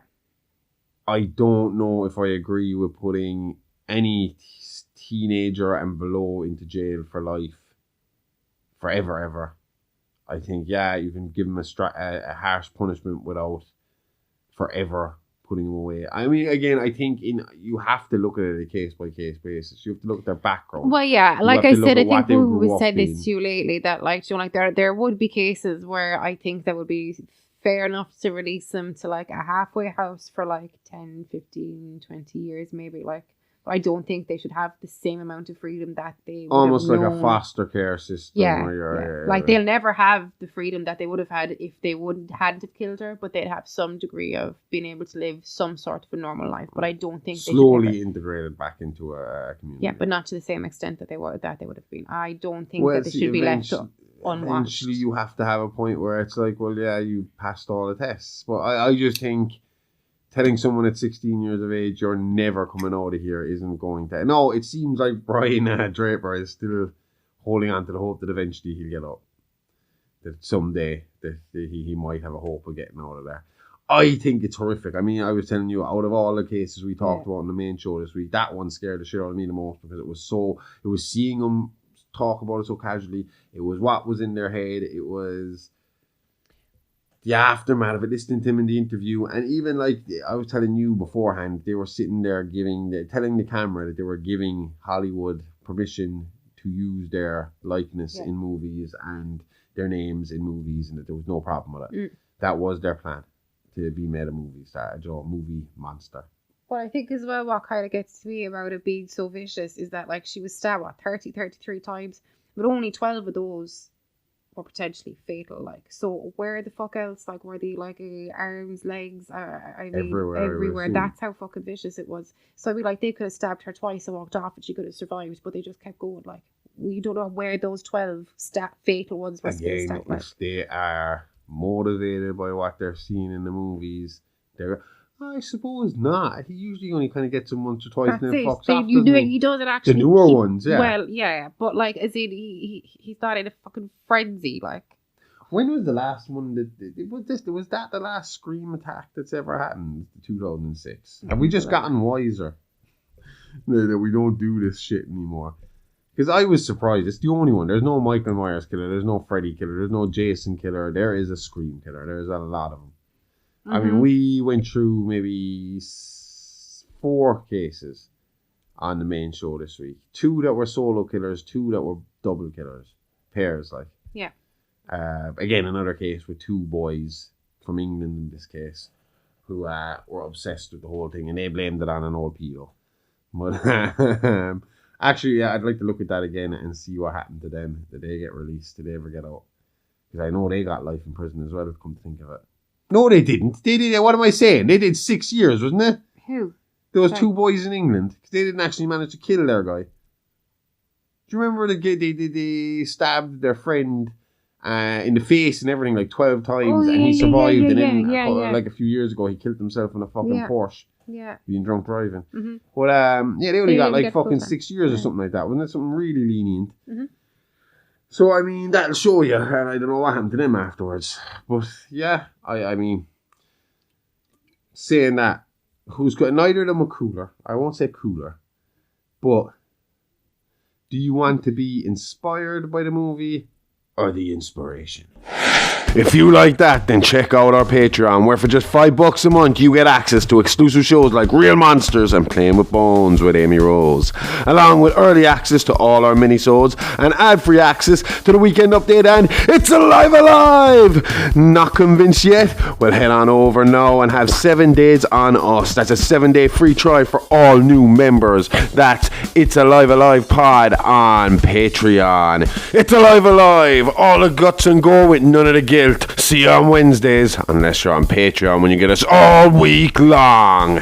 I don't know if I agree with putting any teenager and below into jail for life, forever, ever. I think, yeah, you can give them a harsh punishment without forever putting them away. I mean, again, I think you have to look at it a case-by-case basis. You have to look at their background. Well, yeah, like I said, I think we said this to you lately, that, like, you know, like there would be cases where I think that would be fair enough to release them to, like, a halfway house for, like, 10, 15, 20 years, maybe, like. I don't think they should have the same amount of freedom that they would almost have like known. A foster care system. Yeah. Like, they'll never have the freedom that they would have had if they hadn't have killed her, but they'd have some degree of being able to live some sort of a normal life. But I don't think slowly they should integrated back into a community. Yeah, but not to the same extent that they would have been. I don't think that they should be left unwatched. Eventually, you have to have a point where it's like, well, yeah, you passed all the tests, but I just think telling someone at 16 years of age you're never coming out of here isn't going to. No, it seems like Brian Draper is still holding on to the hope that eventually he'll get out. That someday that he might have a hope of getting out of there. I think it's horrific. I mean, I was telling you, out of all the cases we talked about on the main show this week, that one scared the shit out of me the most because it was seeing them talk about it so casually. It was what was in their head. It was the aftermath of it, listening to him in the interview. And even like I was telling you beforehand, they were sitting there telling the camera that they were giving Hollywood permission to use their likeness in movies and their names in movies, and that there was no problem with it. That was their plan, to be made a movie star, a movie monster. Well, I think as well what kind of gets to me about it being so vicious is that like she was stabbed 33 times, but only 12 of those were potentially fatal. Like, so where the fuck else? Like, were they like arms, legs? I mean, everywhere. That's how fucking vicious it was. So I mean, like they could have stabbed her twice and walked off, and she could have survived, but they just kept going. Like, we don't know where those 12 fatal ones were spaced out. Like, if they are motivated by what they're seeing in the movies, I suppose not. He usually only kind of gets them once or twice and then fucks off. He doesn't actually. The newer ones, yeah. Well, yeah, but like, as in, he's not in a fucking frenzy. Like, when was the last one was that the last Scream attack that's ever happened? 2006. Have we just gotten wiser that we don't do this shit anymore? Because I was surprised. It's the only one. There's no Michael Myers killer. There's no Freddy killer. There's no Jason killer. There is a Scream killer. There's a lot of them. I mean, we went through maybe 4 cases on the main show this week. 2 that were solo killers, 2 that were double killers. Pairs, like. Yeah. Again, another case with 2 boys from England in this case who were obsessed with the whole thing, and they blamed it on an old pedo. But actually, I'd like to look at that again and see what happened to them. Did they get released? Did they ever get out? Because I know they got life in prison as well, come to think of it. No, they didn't. They did. What am I saying? They did 6 years, wasn't it? Who? There was 2 boys in England. Because they didn't actually manage to kill their guy. Do you remember they stabbed their friend in the face and everything like 12 times, and he survived? And then like a few years ago, he killed himself in a fucking Porsche. Yeah. Being drunk driving. Mm-hmm. But they only got like fucking 6 years or something like that. Wasn't it something really lenient? Mm-hmm. So, I mean, that'll show you. And I don't know what happened to them afterwards. But, yeah, I mean, saying that, neither of them were cooler. I won't say cooler. But, do you want to be inspired by the movie or the inspiration? If you like that, then check out our Patreon, where for just $5 a month, you get access to exclusive shows like Real Monsters and Playing with Bones with Amy Rose, along with early access to all our minisodes and ad-free access to the Weekend Update and It's Alive! Not convinced yet? Well, head on over now and have 7 days on us. That's a 7-day free trial for all new members. That's It's Alive Pod on Patreon. It's Alive! All the guts and go with none of the guilt. See you on Wednesdays, unless you're on Patreon when you get us all week long.